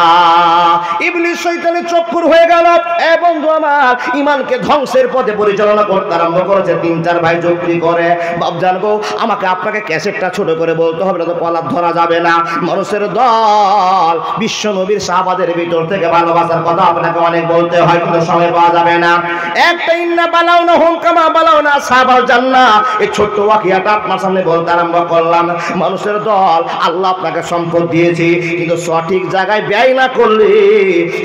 ইবলিস শয়তানের চক্কর হয়ে গেল। এ বন্ধু আমার, ইমানকে ধ্বংসের পথে পরিচালনা করতে আরম্ভ করেছে। 3-4 ভাই যুক্তি করে। বাপজান গো, আমাকে আপনাকে ক্যাসেটটা ছোট করে বলতে হবে না তো কলার ধরা যাবে না। মানুষের দল বিশ্ব নবীর সাহাবাদের ভিতর থেকে ভালোবাসার কথা আপনাকে অনেক বলতে হয়, কিন্তু সময় পাওয়া যাবে না। একটা ইন্না বালাও না হুম কামা বালাও না সাহাবাল জান্নাহ, এই ছোট্ট ওয়াকিয়াটা আপনার সামনে বলতে আরম্ভ করলাম। মানুষের দল, আল্লাহ আপনাকে সম্পদ দিয়েছে, কিন্তু সঠিক জায়গায় ব্যয় না করলে,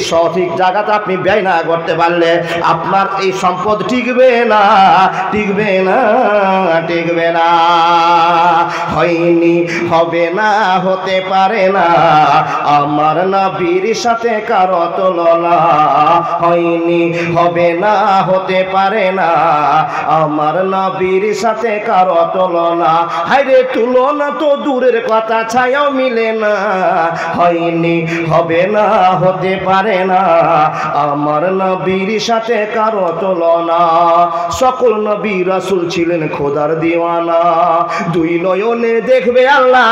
সঠিক জায়গাতে আপনি ব্যয় না করতে পারলে আপনার এই সম্পদ টিকবে না, টিকবে না, টিকবে না। হয়নি, হবে না, হতে পারে না আমার নবীর সাথে কারো তুলনা। হয়নি, হবে না, হতে পারে না আমার নবীর সাথে কারো তুলনা। হায়রে তুলনা তো দূরের কথা, ছায়াও মিলে না। হয়নি, হবে না, হতে পারে না আমার নবীর সাথে কারো তুলনা। সকল নবী রাসূল ছিলেন খোদার দিওয়ানা, দুই নয়নে দেখবে আল্লাহ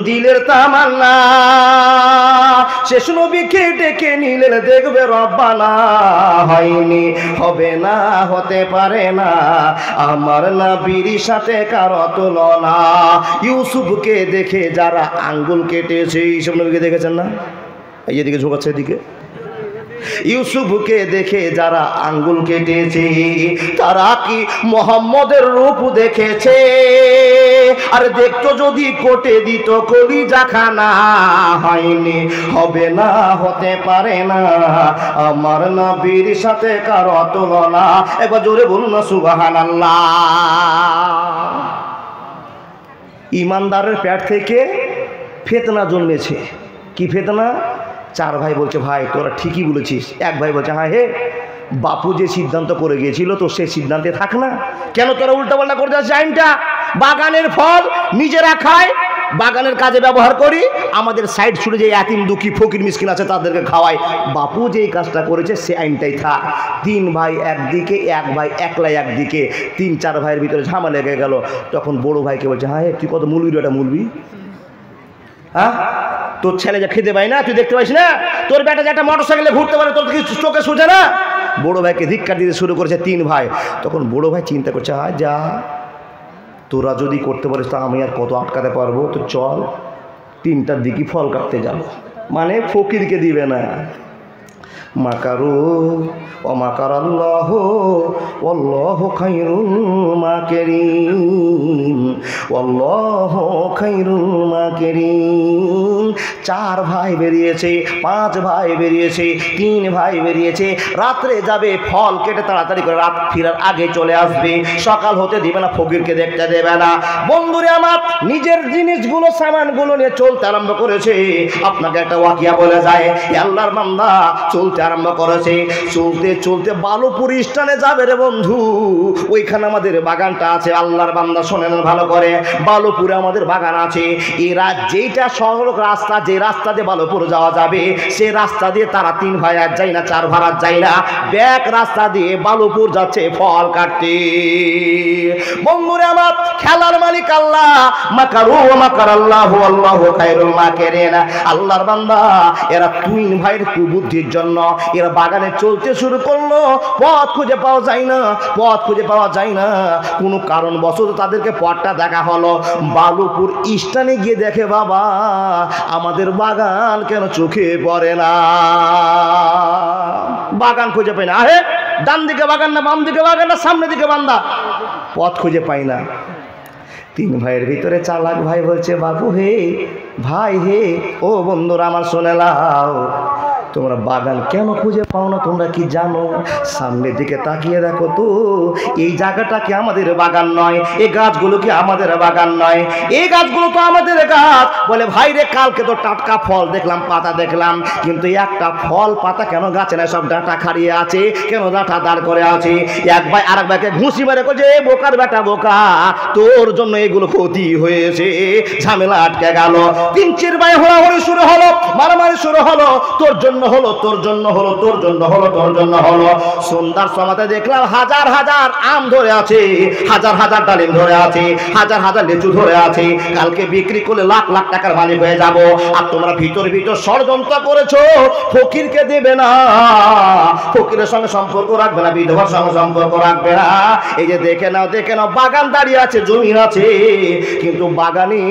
দিলের তামান্না। শেষ নবীকে ডেকে নিলেন দেখবে রব্বানা। হয়নি, হবে না, হতে পারে না আমার নবীর সাথে কারো তুলনা। ইউসুফকে দেখে যারা আঙ্গুল কেটেছে, এইসব নবীকে দেখেছেন না? এই যেদিকে ঝোঁকাচ্ছে এদিকে, ইউসুফকে দেখে যারা আঙ্গুল কেটেছে তারা কি মোহাম্মদের রূপ দেখেছে? আর দেখতো যদি কোটে দিত কলিজা খানা। হয়নি, হবে না, হতে পারে না আমার নবীর সাথে কারো তুলনা। একবার জোরে বলুন না সুবহানাল্লাহ। ইমানদারের পেট থেকে ফিতনা জন্মেছে। কি ফিতনা? চার ভাই বলছে ভাই তোরা ঠিকই বলেছিস। এক ভাই বলছে হ্যাঁ হে, বাপু যে সিদ্ধান্ত করে গিয়েছিল তো সেই সিদ্ধান্তে থাক না, কেন তোরা উল্টাপাল্টা করে যাচ্ছিস? আইনটা বাগানের ফল নিজেরা খায়, বাগানের কাজে ব্যবহার করি, আমাদের সাইড ছুড়ে যে এতিম দুঃখী ফকির মিসকিন আছে তাদেরকে খাওয়াই। বাপু যে কাজটা করেছে সে আইনটাই থাক। তিন ভাই একদিকে, এক ভাই একলাই একদিকে, তিন চার ভাইয়ের ভিতরে ঝামেলা লেগে গেল। তখন বড় ভাইকে বলছে হ্যাঁ তুই কত মুলবি, এটা মুলবি? হ্যাঁ, তোর ছেলে যা খেতে পাই না, তুই দেখতে পাইস না? তোর বেটা যে একটা মোটর সাইকেলে ঘুরতে পারে, তোর কি চোখে সোজা না? বড় ভাইকে ধিক্কার দিতে শুরু করেছে তিন ভাই। তখন বড় ভাই চিন্তা করছে হ্যাঁ যা, তোরা যদি করতে পারিস তা আমি আর কত আটকাতে পারবো, তো চল তিনটার দিকে ফল কাটতে যাবো। মানে ফকিরকে দিবে না। মাকারু ও মাকার আল্লাহ আল্লাহু খায়রুল মাকিরিন, আল্লাহু খায়রুল মাকিরিন। চার ভাই বেরিয়েছে, পাঁচ ভাই বেরিয়েছে, তিন ভাই বেরিয়েছে। রাত্রে যাবে, ফল কেটে তাড়াতাড়ি করে রাত ফিরার আগে চলে আসবে। সকাল হতে দিবে না, ফকিরকে দেখতে দেবে না। বন্ধুরে আমার, নিজের জিনিসগুলো সামানগুলো নিয়ে চলতে আরম্ভ করেছে। আপনাকে একটা ওয়াকিয়া বলে যায়, আল্লাহর বান্দা চলতে আরম্ভ করেছে। চলতে চলতে বালুপুর স্থানে যাবে রে বন্ধু, ওইখানে আমাদের বাগানটা আছে। আল্লাহর বান্দা শোনেন ভালো করে, বালুপুরে আমাদের বাগান আছে। এরা যেটা সড়ক রাস্তা, যে রাস্তা দিয়ে বালুপুর যাওয়া যাবে, সে রাস্তা দিয়ে তারা তিন ভাই আর যায় না, চার ভাই আর যায় না, ব্যাক রাস্তা দিয়ে বালুপুর যাচ্ছে ফল কাটতে। বন্ধুরে আমার, খেলার মালিক আল্লাহ। মাকারু মাকার আল্লাহু আল্লাহু খায়রুল মাকিরিন। আল্লাহর বান্দা, এরা তিন ভাইয়ের কুবুদ্ধির জন্য এরা বাগানে চলতে শুরু করলো। পথ খুঁজে পাওয়া যায় না, পথ খুঁজে পাওয়া যায় না। কোনো কারণবশত তাদেরকে পথটা দেখা হলো। বালুপুর স্থানে গিয়ে দেখে বাবা আমাদের বাগান কেন চোখে পড়ে না, বাগান খুঁজে পাই না। আরে ডান দিকে বাগান না, বাম দিকে বাগান না, সামনে দিকে বান্দা, পথ খুঁজে পাই না। তিন ভাইয়ের ভিতরে চালাক ভাই বলছে বাবু হে, ভাই হে, ও বন্ধুরা আমার শুনে নাও, তোমরা বাগান কেন খুঁজে পাও না তোমরা কি জানো? সামনের দিকে তাকিয়ে দেখো তো, এই জায়গাটা কি আমাদের বাগান নয়? এই গাছগুলো কি আমাদের বাগান নয়? এই গাছগুলো তো আমাদের গাছ। বলে ভাই রে, কালকে তো টাটকা ফল দেখলাম, পাতা দেখলাম, কিন্তু একটা ফল পাতা কেন গাছে না? সব ডাঁটা খাড়িয়ে আছে, কেন ডাঁটা দাঁড় করে আছে? এক ভাই আরেক ভাইকে ঘুষি মারে যে বোকার বেটা বোকা, তোর জন্য এগুলো ক্ষতি হয়েছে, ঝামেলা আটকে গেল। তিন চার ভাই হড়াহড়ি শুরু হলো, মারামারি শুরু হলো, তোর জন্য জন্য হলো, তোর জন্য হলো, তোর জন্য হলো, তোর জন্য হলো। সন্ধ্যার সময়তে দেখলাম হাজার হাজার আম ধরে আছে, হাজার হাজার ডালিম ধরে আছে, হাজার হাজার লিচু ধরে আছে। কালকে বিক্রি করলে লাখ লাখ টাকার মালিক হয়ে যাব। আর তোমরা ভিতর ভিতর ষড়যন্ত্র করেছো, ফকিরকে দেবে না, ফকিরের সঙ্গে সম্পর্ক রাখবে না, বিধবার সঙ্গে সম্পর্ক রাখবে না। এই যে দেখে নাও, দেখে নাও, বাগান দাঁড়িয়ে আছে, জমি আছে, কিন্তু বাগানে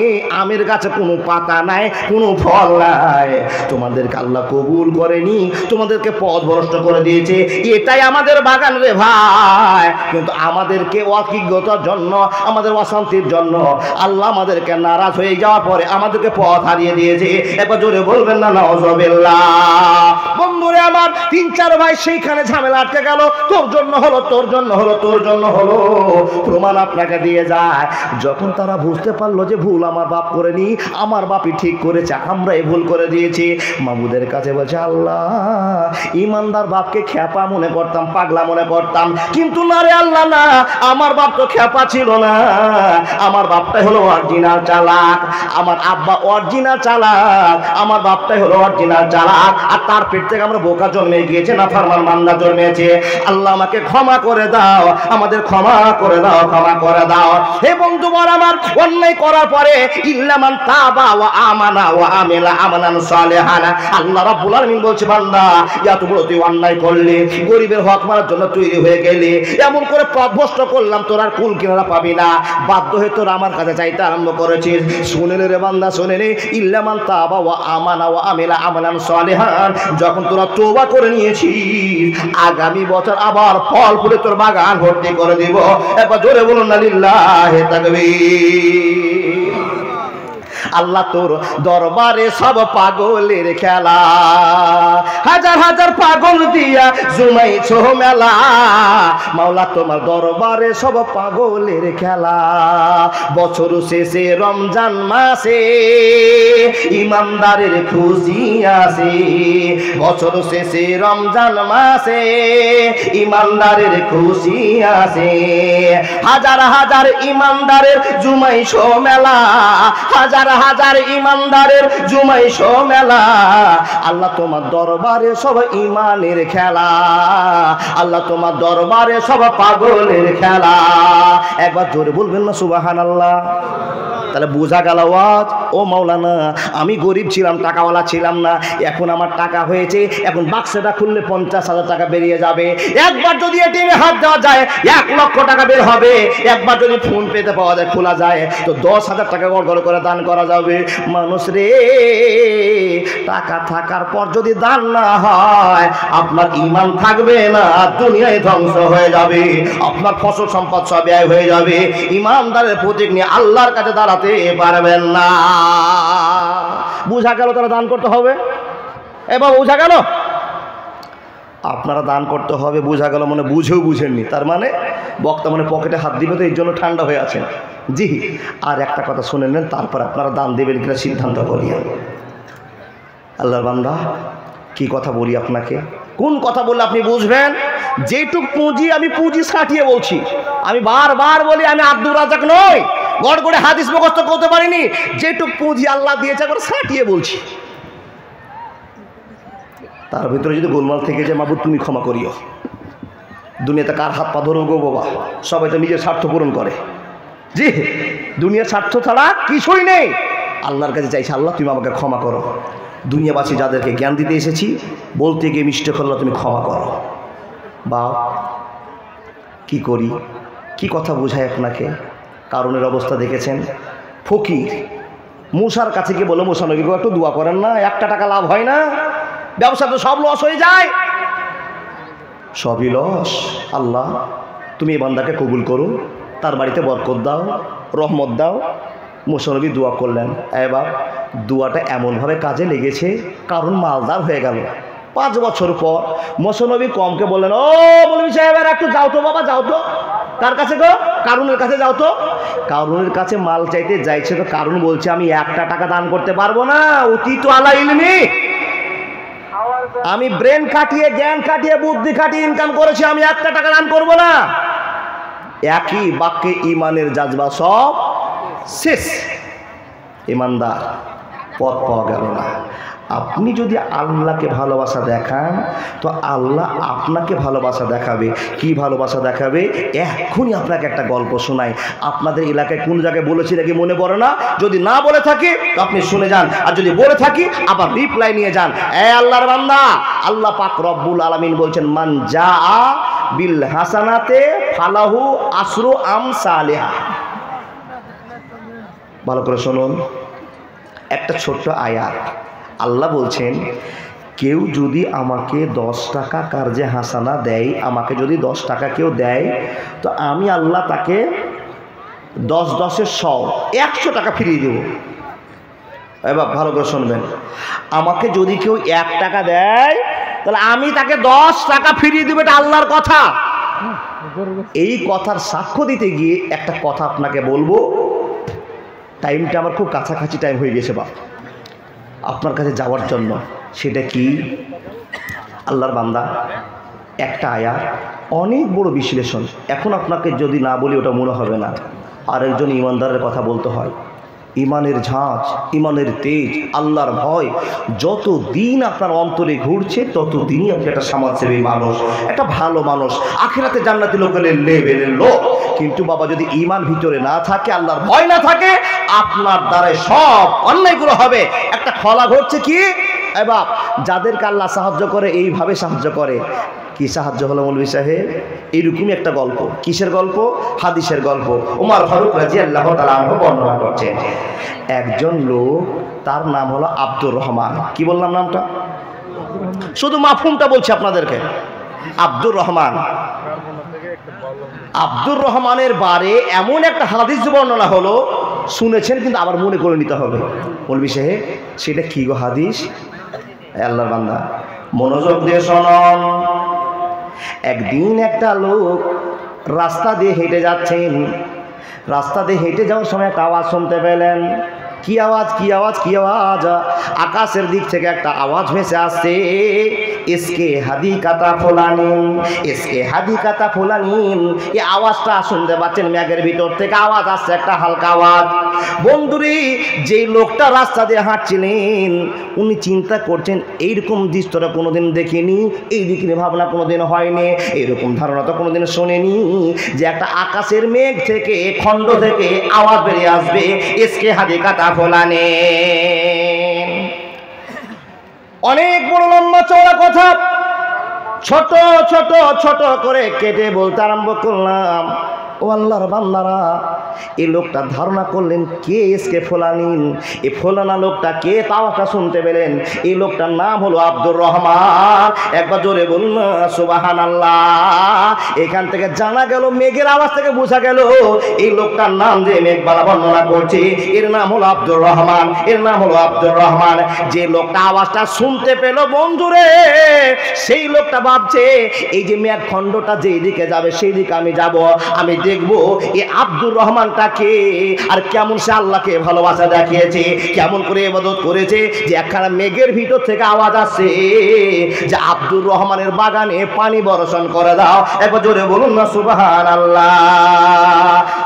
আমের গাছে কোনো পাতা নাই, কোনো ফল নাই। তোমাদেরকে আল্লাহ কবুল করেনি, তোমাদেরকে পথ ভ্রষ্ট করে দিয়েছে। এটাই আমাদের বাগান রে ভাই। কিন্তু আমাদেরকে অজ্ঞতার জন্য, আমাদের অশান্তির জন্য আল্লাহ আমাদেরকে নারাজ হয়ে যাওয়ার পরে আমাদেরকে পথ হারিয়ে দিয়েছে। একবার জোরে বলবেন না নাউজুবিল্লাহ। বন্ধুরে আমার, 3-4 ভাই সেইখানে ঝামেলা আটকে গেল, তোর জন্য হলো, তোর জন্য হলো, তোর জন্য হলো। প্রমাণ আপনাকে দিয়ে যায়। যখন তারা বুঝতে পারলো যে ভুল আমার বাপ করেনি, আমার বাপই ঠিক করেছে, আমরাই ভুল করে দিয়েছি, মাবুদের কাছে বলছে আল্লাহ, ইমানদার বাপকে খ্যাপা মনে করতাম, পাগলা মনে করতাম, কিন্তু না রে আল্লাহ, না, আমার বাপ তো খ্যাপা ছিল না, আমার বাপটাই হলো অরিজিনাল চালাক, আমার আব্বা অরিজিনাল চালাক, আমার বাপটাই হলো অরিজিনাল চালাক। আর তার পেট থেকে আমরা বোকা জন্মে গিয়েছে, না ফারমান মান্দা জন্মেছে। আল্লাহ আমাকে ক্ষমা করে দাও, আমাদের ক্ষমা করে দাও, ক্ষমা করে দাও। হে বন্ধু বল আমার, অন্যায় করার পরে ইল্লামান তাবা ওয়া আমানা ওয়া আমিলা আমালান সালিহান, আল্লাহ রাব্বুল আলামিন বলছে বান্দা, এত বড় তুই অন্যায় করলি, গরিবের হক মারার জন্য তৈরি হয়ে গেলি, এমন করে পথভ্রষ্ট করলাম, তোর আর কুল কিনারা পাবি না, বাধ্য হয়ে তোর আমার কাছে চাইতে আরম্ভ করেছিস। শুনে রে বান্দা, শুনে রে, ইল্লামান তাবা ওয়া আমানা ওয়া আমিলা আমালান সালিহান, যখন তোরা তওবা করে নিয়েছিস, আগামী বছর আবার ফল ফুলে তোর বাগান ভর্তি করে দিব। একবার জোরে বলুন না লিল্লাহি তাকবীর। আল্লাহ তোর দরবারে সব পাগলের খেলা, হাজার হাজার পাগল দিয়া জুমাইছো মেলা, মাওলা তোমার দরবারে সব পাগলের খেলা। বছর শেষে রমজান মাসে ইমানদারের খুশি আসে, বছর শেষে রমজান মাসে ইমানদারের খুশি আসে, হাজার হাজার ইমানদারের জুমাইছো মেলা, হাজার হাজার ইমানদারের জুমাইছো মেলা। আল্লাহ তোমার দরবারে সব ইমানের খেলা, আল্লাহ তোমার দরবারে সব পাগলের খেলা। একবার জোরে বলবেন না সুবহানাল্লাহ। তাহলে বোঝা গেল ওয়াজ, ও মাওলানা, আমি গরিব ছিলাম, টাকাওয়ালা ছিলাম না, এখন আমার টাকা হয়েছে, এখন বাক্সটা খুললে 50,000 টাকা বেরিয়ে যাবে। একবার যদি এটিএমে হাত দেওয়া যায় 1 লক্ষ টাকা বের হবে। একবার যদি ফোন পেতে পাওয়া যায়, খোলা যায়, তো 10,000 টাকা গড় করে দান করা যাবে। মানুষ রে, টাকা থাকার পর যদি দান না হয়, আপনার ঈমান থাকবে না, দুনিয়ায় ধ্বংস হয়ে যাবে, আপনার ফসল সম্পদ সব ব্যয় হয়ে যাবে, ঈমানদারের প্রতীক নিয়ে আল্লাহর কাছে দাঁড়াতে পারবেন না। বুঝা গেল তারা দান করতে হবে। এবার বুঝা গেল আপনারা দান করতে হবে, বুঝা গেল, মানে বুঝেও বুঝেননি, তার মানে বক্তা মানে পকেটে হাত দিবে তো এই জন্য ঠান্ডা হয়ে আছেন। জি, আর একটা কথা শুনে নেন, তারপর আপনারা দান দেবেন কিনা সিদ্ধান্ত করিয়ে। আল্লাহর বান্দা, কি কথা বলি আপনাকে, কোন কথা বললে আপনি বুঝবেন? যেটুক পুঁজি, আমি পুঁজি সাটিয়ে বলছি, আমি বারবার বলি আমি আব্দুর রাজ্জাক নই, গড় করে হাদিস মুখস্থ করতে পারিনি, যেটুক পুঁজি আল্লাহ দিয়েছে করে সাটিয়ে বলছি। তার ভিতরে যদি গোলমাল থেকে যায়, মাবুদ তুমি ক্ষমা করিও। দুনিয়াতে কার হাত পা ধরো গো বাবা, সবাই তো নিজের স্বার্থ পূরণ করে। জি, দুনিয়ার স্বার্থ ছাড়া কিছুই নেই। আল্লাহর কাছে চাইছি, আল্লাহ তুমি আমাকে ক্ষমা করো। দুনিয়াবাসী যাদেরকে জ্ঞান দিতে এসেছি, বলতে গিয়ে মিস্টেক হলো, তুমি ক্ষমা করো। বা কি করি, কি কথা বোঝায় আপনাকে? কারণের অবস্থা দেখেছেন। ফকির মুসার কাছে গিয়ে বলো, মুসা নবীকে একটু দোয়া করেন না, 1 টাকা লাভ হয় না, ব্যবসা তো সব লস হয়ে যায়। সবই লস। আল্লাহ তুমি এই বান্দাকে কবুল করো, তার বাড়িতে বরকত দাও, রহমত দাও। মুসা নবী দোয়া করলেন। এবার দোয়াটা এমনভাবে কাজে লেগেছে, কারণ মালদার হয়ে গেল। 5 বছর পর মুসা নবী কমকে বললেন, ও মৌলভী সাহেব, একটু যাও তো বাবা, যাও তো। কার কাছে গো? কারুনের কাছে যাও তো। কারুনের কাছে মাল চাইতে যাইছে, তো কারুন বলছে আমি 1 টাকা দান করতে পারবো না, অতীত আলা ইলমি, আমি ব্রেন কাটিয়ে, জ্ঞান কাটিয়ে, বুদ্ধি কাটিয়ে ইনকাম করেছি, আমি 1 টাকা দান করবো না। একই বাক্যে ইমানের জাজবা সব শেষ। ইমানদার পথ পাওয়া গেল না। আপনি যদি আল্লাহকে ভালোবাসা দেখান তো আল্লাহ আপনাকে ভালোবাসা দেখাবে। কি ভালোবাসা দেখাবে? এক্ষুনি আপনাকে একটা গল্প শোনাই। আপনাদের এলাকায় কোন জায়গায় বলেছি নাকি মনে পড়ে না? যদি না বলে থাকি তো আপনি শুনে যান, আর যদি বলে থাকি আবার রিপ্লাই নিয়ে যান। আল্লাহর বান্দা, আল্লাহ পাক রব্বুল আলামিন বলছেন, মান জাআ বিল হাসানাতে ফালাহু আসরু আমসালিহা। ভালো করে শুনুন, একটা ছোট্ট আয়াত। আল্লাহ বলছেন, কেউ যদি আমাকে 10 টাকা কার্জে হাসানা দেয়, আমাকে যদি 10 টাকা কেউ দেয়, তো আমি আল্লাহ তাকে 10 10-এর 100 টাকা ফিরিয়ে দেব। এবার ভালো করে শুনবেন, আমাকে যদি কেউ 1 টাকা দেয় তাহলে আমি তাকে 10 টাকা ফিরিয়ে দেব। এটা আল্লাহর কথা। এই কথার সাক্ষ্য দিতে গিয়ে একটা কথা আপনাকে বলবো। টাইমটা আমার খুব কাছাকাছি টাইম হয়ে গেছে বা আপনার কাছে যাওয়ার জন্য। সেটা কি? আল্লাহর বান্দা, একটা আয়াত, অনেক বড় বিশ্লেষণ। এখন আপনাকে যদি না বলি ওটা মনে হবে না। আর একজন ইমানদারের কথা বলতে হয়। ইমানের ঝাঁজ, ইমানের তেজ, আল্লাহর ভয় যত দিন আপনার অন্তরে ঘুরছে তত দিনই আপনি একটা সমাজসেবী মানুষ, একটা ভালো মানুষ, আখিরাতে জান্নাতি লোকের লেভেলের লোক। কিন্তু বাবা, যদি ইমান ভিতরে না থাকে, আল্লাহর ভয় না থাকে, আপনার দ্বারা সব অন্যায়গুলো হবে। একটা খলা ঘটছে কি? এবার যাদেরকে আল্লাহ সাহায্য করে এইভাবে সাহায্য করে। কি সাহায্য হলো মৌলভী সাহেব? এইরকমই একটা গল্প। কিসের গল্প? হাদিসের গল্প। ওমর ফারুক রাদিয়াল্লাহু তাআলা আনহু বর্ণনা করছেন। একজন লোক, তার নাম হলো আব্দুর রহমান। কি বললাম নামটা? শুধু মাফহুমটা বলছি আপনাদেরকে। আব্দুর রহমান। আব্দুর রহমানের বারে এমন একটা হাদিস বর্ণনা হলো, শুনেছেন কিন্তু আবার মনে করে নিতে হবে। মৌলভী সাহেব, সেটা কি গো হাদিস? আল্লাহর বান্দা, মনোযোগ দিয়ে শুনুন। একদিন একটা লোক রাস্তা দিয়ে হেঁটে যাচ্ছেন। রাস্তা দিয়ে হেঁটে যাওয়ার সময় একটা আওয়াজ শুনতে পেলেন। কি আওয়াজ? কি আওয়াজ? কি আওয়াজ? আকাশের দিক থেকে একটা আওয়াজ ভেসে আসছে, ইসকে হাদিকাতা ফুলানিন, ইসকে হাদিকাতা ফুলানিন। এই আওয়াজটা শুনতে পাচ্ছেন, মেঘের ভিতর থেকে আওয়াজ আসছে, একটা হালকা আওয়াজ। বন্ধুরি, যেই লোকটা রাস্তা দিয়ে হাঁটছিলেন উনি চিন্তা করছেন, এইরকম দৃশ্যটা কোনোদিন দেখিনি, এই দিকে ভাবনা কোনোদিন হয়নি, এরকম ধারণা তো কোনোদিন শোনেনি যে একটা আকাশের মেঘ থেকে, খণ্ড থেকে আওয়াজ বেরিয়ে আসবে, ইসকে হাদিকাতা ফুলানিন। অনেক বড় লম্বা চওড়া কথা ছোট ছোট ছোট করে কেটে বলতে আরম্ভ করলাম। ও আল্লাহর বান্দারা, এই লোকটা ধারণা করলেন কে এসকে ফোলানিন, এই ফোলানা লোকটা কে, তাওয়াটা শুনতে পেলেন। এই লোকটার নাম হলো আব্দুর রহমান। একবার জোরে বলুন সুবহানাল্লাহ। এখান থেকে জানা গেল, মেঘের আওয়াজ থেকে বোঝা গেল এই লোকটার নাম যে মেঘবালা বর্ণনা করছে, এর নাম হলো আব্দুর রহমান, এর নাম হলো আব্দুর রহমান। যে লোকটা আওয়াজটা শুনতে পেল বন্ধুরে, সেই লোকটা ভাবছে এই যে মেঘ খণ্ডটা যেই দিকে যাবে সেই দিকে আমি যাব, আমি দেখবো এই আব্দুর রহমানটাকে, আর কেমন সে আল্লাহকে ভালোবাসা দেখিয়েছে, কেমন করে ইবাদত করেছে, যে একখানা মেঘের ভিতর থেকে আওয়াজ আসছে যে আব্দুর রহমানের বাগানে পানি বর্ষণ করে দাও। একবার জোরে বলুন না সুবহানাল্লাহ।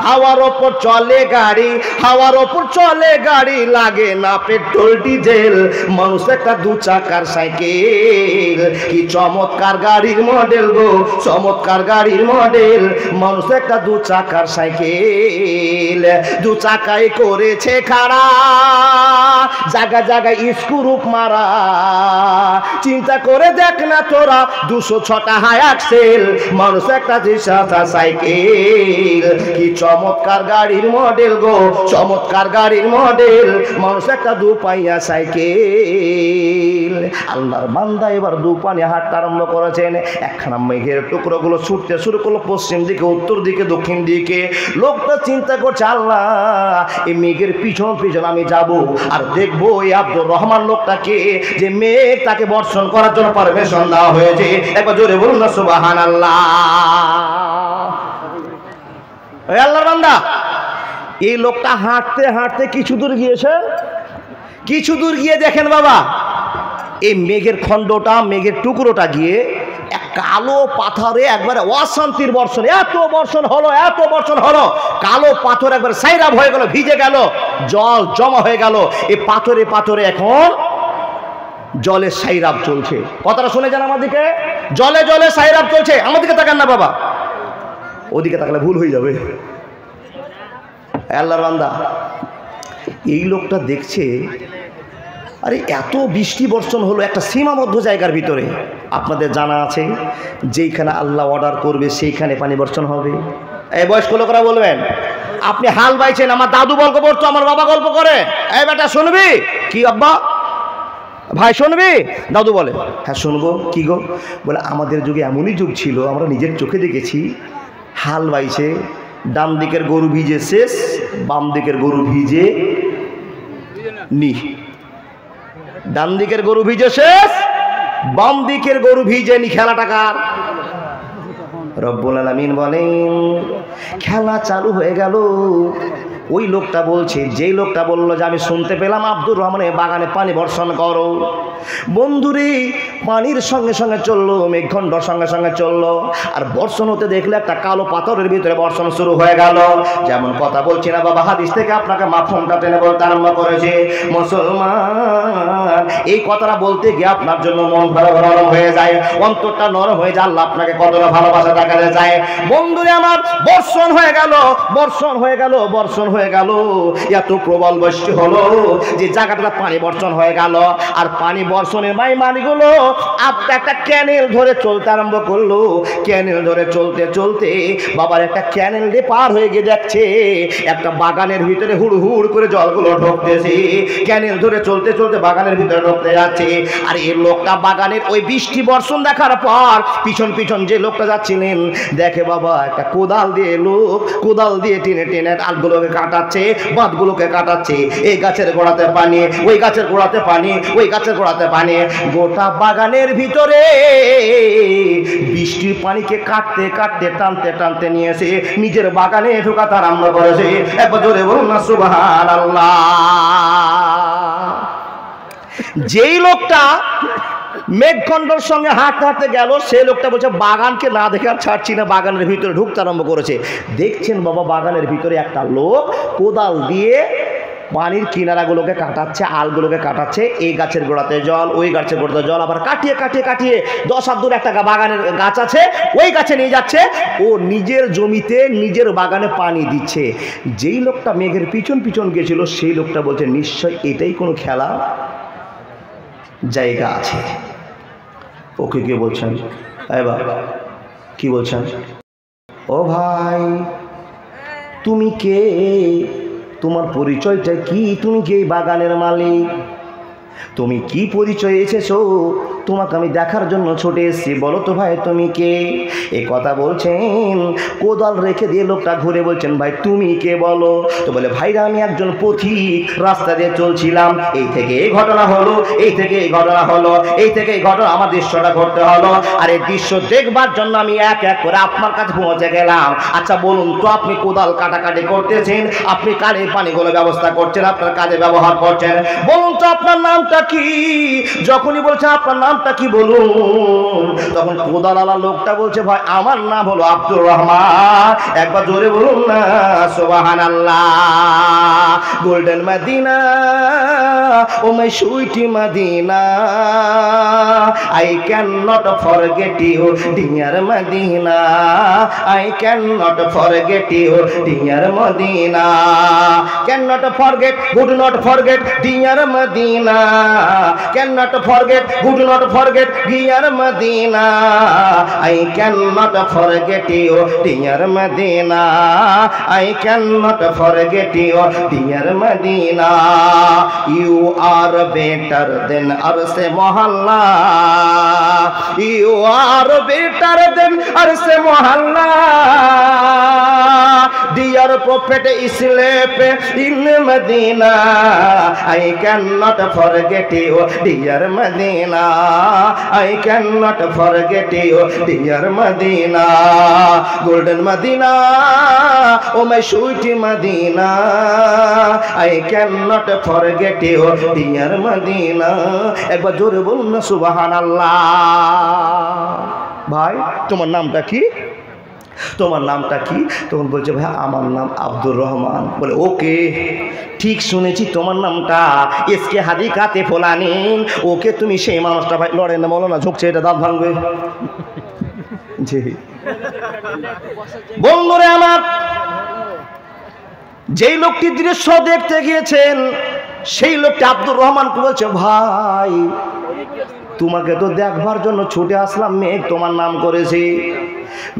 হাওয়ার ওপর চলে গাড়ি, হাওয়ার ওপর চলে গাড়ি, লাগে না পেট্রোল ডিজেল, মানুষ একটা 2 চাকার সাইকেল। কি চমৎকার গাড়ির মডেল গো, চমৎকার গাড়ির মডেল, মানুষ একটা 2 চাকার সাইকেল, 2 চাকায় করেছে খাড়া, জায়গা জায়গায় স্ক্রু মারা। চিন্তা করে দেখ না তোরা, 206টা হাই অ্যাক্সেল, মানুষ একটা 2 চাকার সাইকেল। কি চমৎকার গাড়ির মডেল গো, চমৎকার গাড়ির মডেল, মানুষ একটা 2 পাইয়া সাইকেল। আল্লাহর বান্দা এবার 2 পানি হাঁটতে আরম্ভ করেছেন। একখানা মেঘের টুকরোগুলো ছুটতে শুরু করলো পশ্চিম দিকে, উত্তর দিকে, দক্ষিণ দিকে। লোকটা চিন্তা করছে, আল্লাহ এই মেঘের পিছন পিছন আমি যাব, আর দেখবো এই আব্দুর রহমান লোকটাকে, যে মেঘ তাকে বর্ষণ করার জন্য পারমিশন দেওয়া হয়েছে। একবার জোরে বলুন না সুবহানাল্লাহ। আল্লাহর বান্দা, এই লোকটা হাঁটতে হাঁটতে কিছু দূর গিয়েছে। কিছু দূর গিয়ে দেখেন বাবা, এই মেঘের খণ্ডটা, মেঘের টুকরোটা গিয়ে এক কালো পাথরে একবারে অশান্তির বর্ষণ, এত বর্ষণ হলো, এত বর্ষণ হলো, কালো পাথর একবার সাইরাব হয়ে গেল, ভিজে গেল, জল জমা হয়ে গেল। এই পাথরে পাথরে এখন জলে সাইরাব চলছে। কথাটা শুনে যান আমাদেরকে, জলে জলে সাইরাব চলছে। আমাদেরকে তাকান না বাবা, ওদিকে তাকালে ভুল হয়ে যাবে। আল্লাহর বান্দা, এই লোকটা দেখছে আরে এত বৃষ্টি বর্ষণ হলো একটা সীমাবদ্ধ জায়গার ভিতরে। আপনাদের জানা আছে যেইখানে আল্লাহ অর্ডার করবে সেইখানে পানি বর্ষণ হবে। এই বয়স্ক লোকরা বলবেন, আপনি হাল বাইছেন, আমার দাদু গল্প করতো, আমার বাবা গল্প করে, এই বেটা শুনবি? কি আব্বা? ভাই শুনবি? দাদু বলে হ্যাঁ শুনবো। কি গো? বলে আমাদের যুগে এমনই যুগ ছিল, আমরা নিজের চোখে দেখেছি, হাল বাইছে, ডান দিকের গরু ভিজে শেষ, বাম দিকের গরু ভিজে নি। ডান দিকের গরু ভিজে শেষ, বাম দিকের গরু ভিজে নি। খেলাটা কার? রব্বুল আলামিন বলেন খেলা চালু হয়ে গেল। ওই লোকটা বলছে, যেই লোকটা বললো যে আমি শুনতে পেলাম আব্দুর রহমানের বাগানে পানি বর্ষণ করো, বন্ধুরে পানির সঙ্গে সঙ্গে চললো, মেঘখণ্ডর সঙ্গে সঙ্গে চললো, আর বর্ষণ হতে দেখলে একটা কালো পাথরের ভিতরে বর্ষণ শুরু হয়ে গেল। যেমন কথা বলছি না বাবা, হাদিস থেকে আপনাকে মাফহুমটা টেনে বলতে আরম্ভ করেছে। মুসলমান, এই কথাটা বলতে গিয়ে আপনার জন্য মন নরম হয়ে যায়, অন্তরটা নরম হয়ে যায়। আল্লাহ আপনাকে কতটা ভালোবাসা দেখাতে যায়। বন্ধুরে আমার বর্ষণ হয়ে গেল, বর্ষণ হয়ে গেল, বর্ষণ হয়ে গেল, এত প্রবল বৃষ্টি হলো যে জায়গাটা পানি বর্ষণ হয়ে গেল। আর পানি বর্ষণের মানিগুলো একটা ক্যানেল ধরে চলতে আরম্ভ করলো। ক্যানেল ধরে চলতে চলতে বাবার একটা ক্যানেল দিয়ে পার হয়ে গিয়ে দেখছে একটা বাগানের ভিতরে হুড় হুড় করে জলগুলো ঢুকতেছে। ক্যানেল ধরে চলতে চলতে বাগানের ভিতরে ঢুকতে যাচ্ছে। আর এই লোকটা বাগানের ওই বৃষ্টি বর্ষণ দেখার পর পিছন পিছন যে লোকটা যাচ্ছিলেন, দেখে বাবা একটা কোদাল দিয়ে লোক কোদাল দিয়ে টেনে টেনে ডালগুলোকে কাটাচ্ছে, বাঁধগুলোকে কাটাচ্ছে। এই গাছের গোড়াতে পানি, ওই গাছের গোড়াতে পানি, ওই গাছের গোড়াতে পানি। গোটা বাগানের ভিতরে বৃষ্টির পানিকে কাটতে কাটতে টানতে টানতে নিয়ে এসে নিজের বাগানে ঢোকাতে আরম্ভ করেছে। একবার জোরে বলুন না সুবহানাল্লাহ। যেই লোকটা মেঘখণ্ডর সঙ্গে হাঁটতে হাঁটতে গেল, সেই লোকটা বলছে বাগানকে না দেখে আর ছাড়ছি না, বাগানের ভিতরে ঢুকতে আরম্ভ করেছে। দেখছেন বাবা বাগানের ভিতরে একটা লোক কোদাল দিয়ে পানির কিনারাগুলোকে কাটাচ্ছে, আলগুলোকে কাটাচ্ছে। এই গাছের গোড়াতে জল, ওই গাছের গোড়াতে জল, আবার কাটিয়ে কাটিয়ে কাটিয়ে 10 হাত দূরে একটা বাগানের গাছ আছে, ওই গাছে নিয়ে যাচ্ছে। ও নিজের জমিতে নিজের বাগানে পানি দিচ্ছে। যেই লোকটা মেঘের পিছন পিছন গেছিল, সেই লোকটা বলছে নিশ্চয় এটাই কোনো খেলা জায়গা আছে। ওকে কে বলছেন? বাবা কি বলছেন? ও ভাই তুমি কে? তোমার পরিচয়টা কি? তুমি কি এই বাগানের মালিক? তুমি কি পরিচয় এসেছো? তোমাকে আমি দেখার জন্য ছুটে এসেছি, বলো তো ভাই তুমি কে? এ কথা বলছেন, কোদাল রেখে দিয়ে লোকটা ঘুরে বলছেন ভাই তুমি কে বলো? তো বলে ভাইরা আমি একজন পথিক, রাস্তা দিয়ে চলছিলাম, এই থেকে এই ঘটনা হলো, এই থেকে এই ঘটনা হলো, এই থেকে এই ঘটনা, আমার দৃশ্যটা ঘটতে হলো। আর এই দৃশ্য দেখবার জন্য আমি এক এক করে আপনার কাছে পৌঁছে গেলাম। আচ্ছা বলুন তো, আপনি কোদাল কাটাকাটি করতেছেন, আপনি কালে পানিগুলো ব্যবস্থা করছেন, আপনার কাজে ব্যবহার করছেন, বলুন তো আপনার নামটা কি? যখনই বলছে আপনার নামটা কি বলুন, তখন কোদালালা লোকটা বলছে ভাই আমার নাম হলো আব্দুর রহমান। একবার জোরে বলুন না সুবহানাল্লাহ। Golden Medina oh my sweet Medina, I can not forget you dear Medina, I can not forget you dear Medina, can not forget, good not forget dear Medina, can not forget, good not forget dear Medina, I can not forget you dear Medina, I can not forget you dear Medina, you are better than আরশে মহল্লা, you are better than আরশে মহল্লা, dear prophet sleep in Medina, I cannot forget you dear Medina, I cannot forget you dear Medina, golden Medina, oh my sweet Medina, I cannot forget you dear Medina। একবার জোরে বলুন না সুবহানাল্লাহ। ভাই তোমার নামটা কি? তোমার নামটা কি? তখন বলছে ভাই আমার নাম আব্দুর রহমান। বলে ওকে ঠিক শুনেছি, তোমার নামটা এসকে হাদিকাতে ফোলানি। ওকে তুমি সেই মানুষটা। ভাই লড়ে না, বলো না, ঝুঁকছে, এটা দাঁত ভাঙবে। জি বন্ধুরে আমার, যেই লোকটি দৃশ্য দেখতে গিয়েছেন সেই লোকটি আব্দুর রহমানকে বলছে ভাই তোমাকে তো দেখবার জন্য ছুটে আসলাম, মেঘ তোমার নাম করেছি।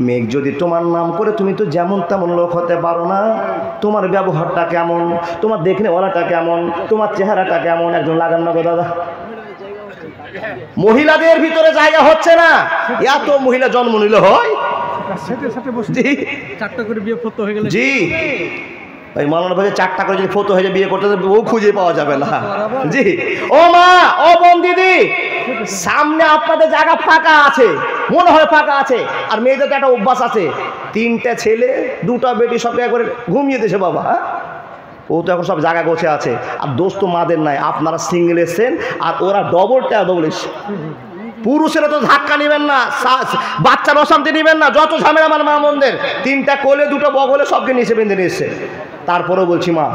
মেঘ যদি তোমার নাম করে, তুমি তো যেমন তেমন লোক হতে পারো না। তোমার ব্যবহারটা কেমন, তোমার দেখনে ওলাটা কেমন, তোমার চেহারাটা কেমন। একজন লাগান না গো দাদা, মহিলাদের ভিতরে জায়গা হচ্ছে না, এত মহিলা জন্ম নিলে হয়। জি ওই মৌলানা ভাই 4টা করে যদি ফটো হয়ে যায় বিয়ে করতে, বউ খুঁজে পাওয়া যাবে না। জি ও মা, ও বোন, দিদি, সামনে আপনাদের জায়গা ফাঁকা আছে, মনে হয় ফাঁকা আছে। আর মেয়েদের তো একটা অভ্যাস আছে, 3টে ছেলে 2টা বেটি সব একবারে ঘুমিয়ে দিয়েছে বাবা। হ্যাঁ, ও তো এখন সব জায়গা গোছে আছে। আর দোষ তো মাদের নাই, আপনারা সিঙ্গেল এসছেন আর ওরা ডবল এসছে। পুরুষেরা তো ধাক্কা নেবেন না, বাচ্চার অশান্তি নেবেন না, যত ঝামেলা আমার মা মন্দের 3টা কোলে 2টো বগলে সবকে নিচে বেঁধে নিয়ে এসছে। তারপরেও বলছি মা,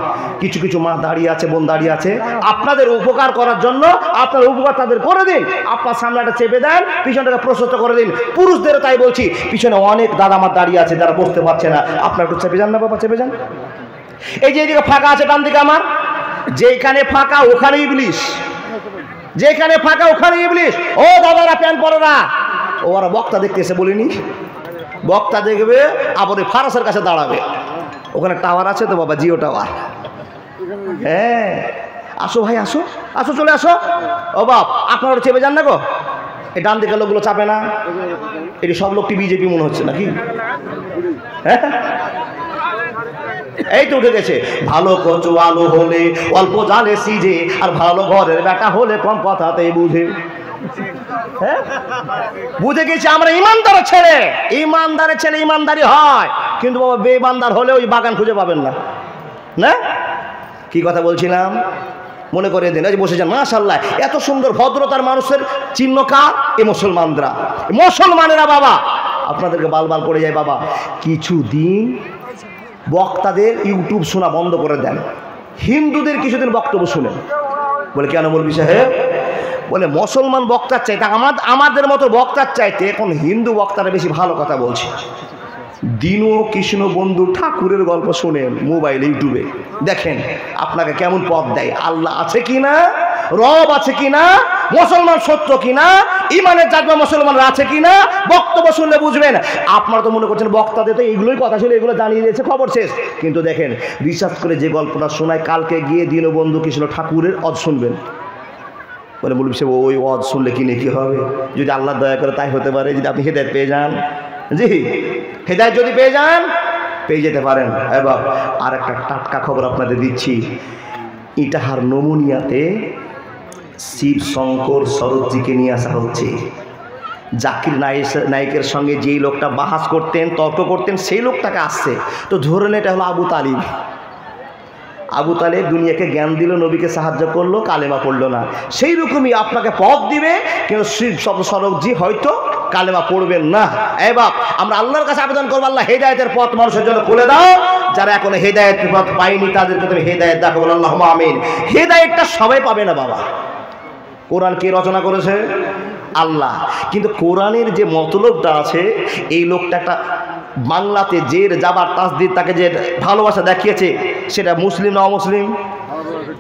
কিছু কিছু মা দাঁড়িয়ে আছে, বোন দাঁড়িয়ে আছে, আপনাদের উপকার করার জন্য আপনার উপকার তাদের করে দিন। আপনার সামনেটা চেপে দেন, পিছনটাকে প্রশস্ত করে দিন। পুরুষদেরও তাই বলছি, পিছনে অনেক দাদা আমার দাঁড়িয়ে আছে যারা বসতে পারছে না, আপনার একটু চেপে যান না বাবা, চেপে যান। এই যে এদিকে ফাঁকা আছে ডান দিকে আমার, যেখানে ফাঁকা ওখানে ইবলিশ, যেখানে ফাঁকা ওখানে ইবলিশ। ও দাদারা, প্যান পরেরা, ওরা বক্তা দেখতে এসে বলিনি, বক্তা দেখবে আবার ওই ফারাসের কাছে দাঁড়াবে, ওখানে টাওয়ার আছে তো বাবা, জিও টাওয়ার। হ্যাঁ আসো ভাই, আসো আসো, চলে আসো। ও বাপ, আপনারা ওটা চেপে যান না গো, এই ডান দিকের লোকগুলো চাপে না। এটি সব লোকটি বিজেপি মনে হচ্ছে নাকি? হ্যাঁ এই তো উঠে গেছে। ভালো কচু আলু হলে অল্প জালে সিজে, আর ভালো ঘরের বেটা হলে কম কথাতেই বুঝে। হ্যাঁ বুঝে গেছি আমরা ইমানদারের ছেলে, ইমানদারের ছেলে ইমানদারি হয়, কিন্তু বাবা বেঈমানদার হলে ওই বাগান খুঁজে পাবেন না। না কি কথা বলছিলাম মনে করে দিন, বসে যান। মাশাআল্লাহ, এত সুন্দর ভদ্রতার মানুষের চিহ্ন কার? এই মুসলমানরা, মুসলমানেরা বাবা আপনাদেরকে বাল বাল করে যায় বাবা। কিছুদিন বক্তাদের ইউটিউব শোনা বন্ধ করে দেন, হিন্দুদের কিছুদিন বক্তব্য শুনেন। বলে কেন বলবি সাহেব? বলে মুসলমান বক্তার চাইতে আমাদের মতো বক্তার চাইতে এখন হিন্দু বক্তারা বেশি ভালো কথা বলছে। দীন কৃষ্ণ বন্ধু ঠাকুরের গল্প শোনেন মোবাইল ইউটিউবে, দেখেন আপনাকে কেমন পথ দেয়। আল্লাহ আছে কিনা, রব আছে কিনা, মুসলমান সত্য কিনা, ইমানের জাগবে মুসলমানরা আছে কিনা, বক্তব্য শুনলে বুঝবেন। আপনারা তো মনে করছেন বক্তাদের তো এইগুলোই কথা ছিল, এগুলো জানিয়ে দিয়েছে, খবর শেষ। কিন্তু দেখেন রিসার্চ করে যে গল্পটা শোনায়, কালকে গিয়ে দীনবন্ধু কৃষ্ণ ঠাকুরের অদ শুনবেন। বলে বলবি সে ওই অদ শুনলে কি নাকি হবে? যদি আল্লাহ দয়া করে তাই হতে পারে, যদি আপনি হেদায়েত পেয়ে যান। জি হেদায়েত যদি পেয়ে যান, পেয়ে যেতে পারেন। এবার আর একটা টাটকা খবর আপনাদের দিচ্ছি। ইটাহার নমুনিয়াতে শিব শঙ্কর সরোজজিকে নিয়ে আসা হচ্ছে। জাকির নায়কের সঙ্গে যেই লোকটা বাহাস করতেন, তর্ক করতেন, সেই লোকটাকে আসছে। তো ধরুন এটা হলো আবু তালিব। আবু তালেব দুনিয়াকে জ্ঞান দিল, নবীকে সাহায্য করলো, কালেমা পড়লো না। সেই রকমই আপনাকে পথ দিবে, কিন্তু শিব সরোজজি হয়তো কালেমা পড়বেন না। এই বাপ, আমরা আল্লাহর কাছে আবেদন করবো, আল্লাহ হেদায়েতের পথ মানুষের জন্য খুলে দাও। যারা এখনো হেদায়েতের পথ পায়নি তাদেরকে তুমি হেদায়েত দেখো, বলো আল্লাহুম্মা আমিন। হেদায়েতটা সবাই পাবে না বাবা। কোরআন কে রচনা করেছে? আল্লাহ। কিন্তু কোরআনের যে মতলবটা আছে, এই লোকটা একটা বাংলাতে জের জাবার তাসদিদ তাকে যে ভালোবাসা দেখিয়েছে, সেটা মুসলিম না অমুসলিম?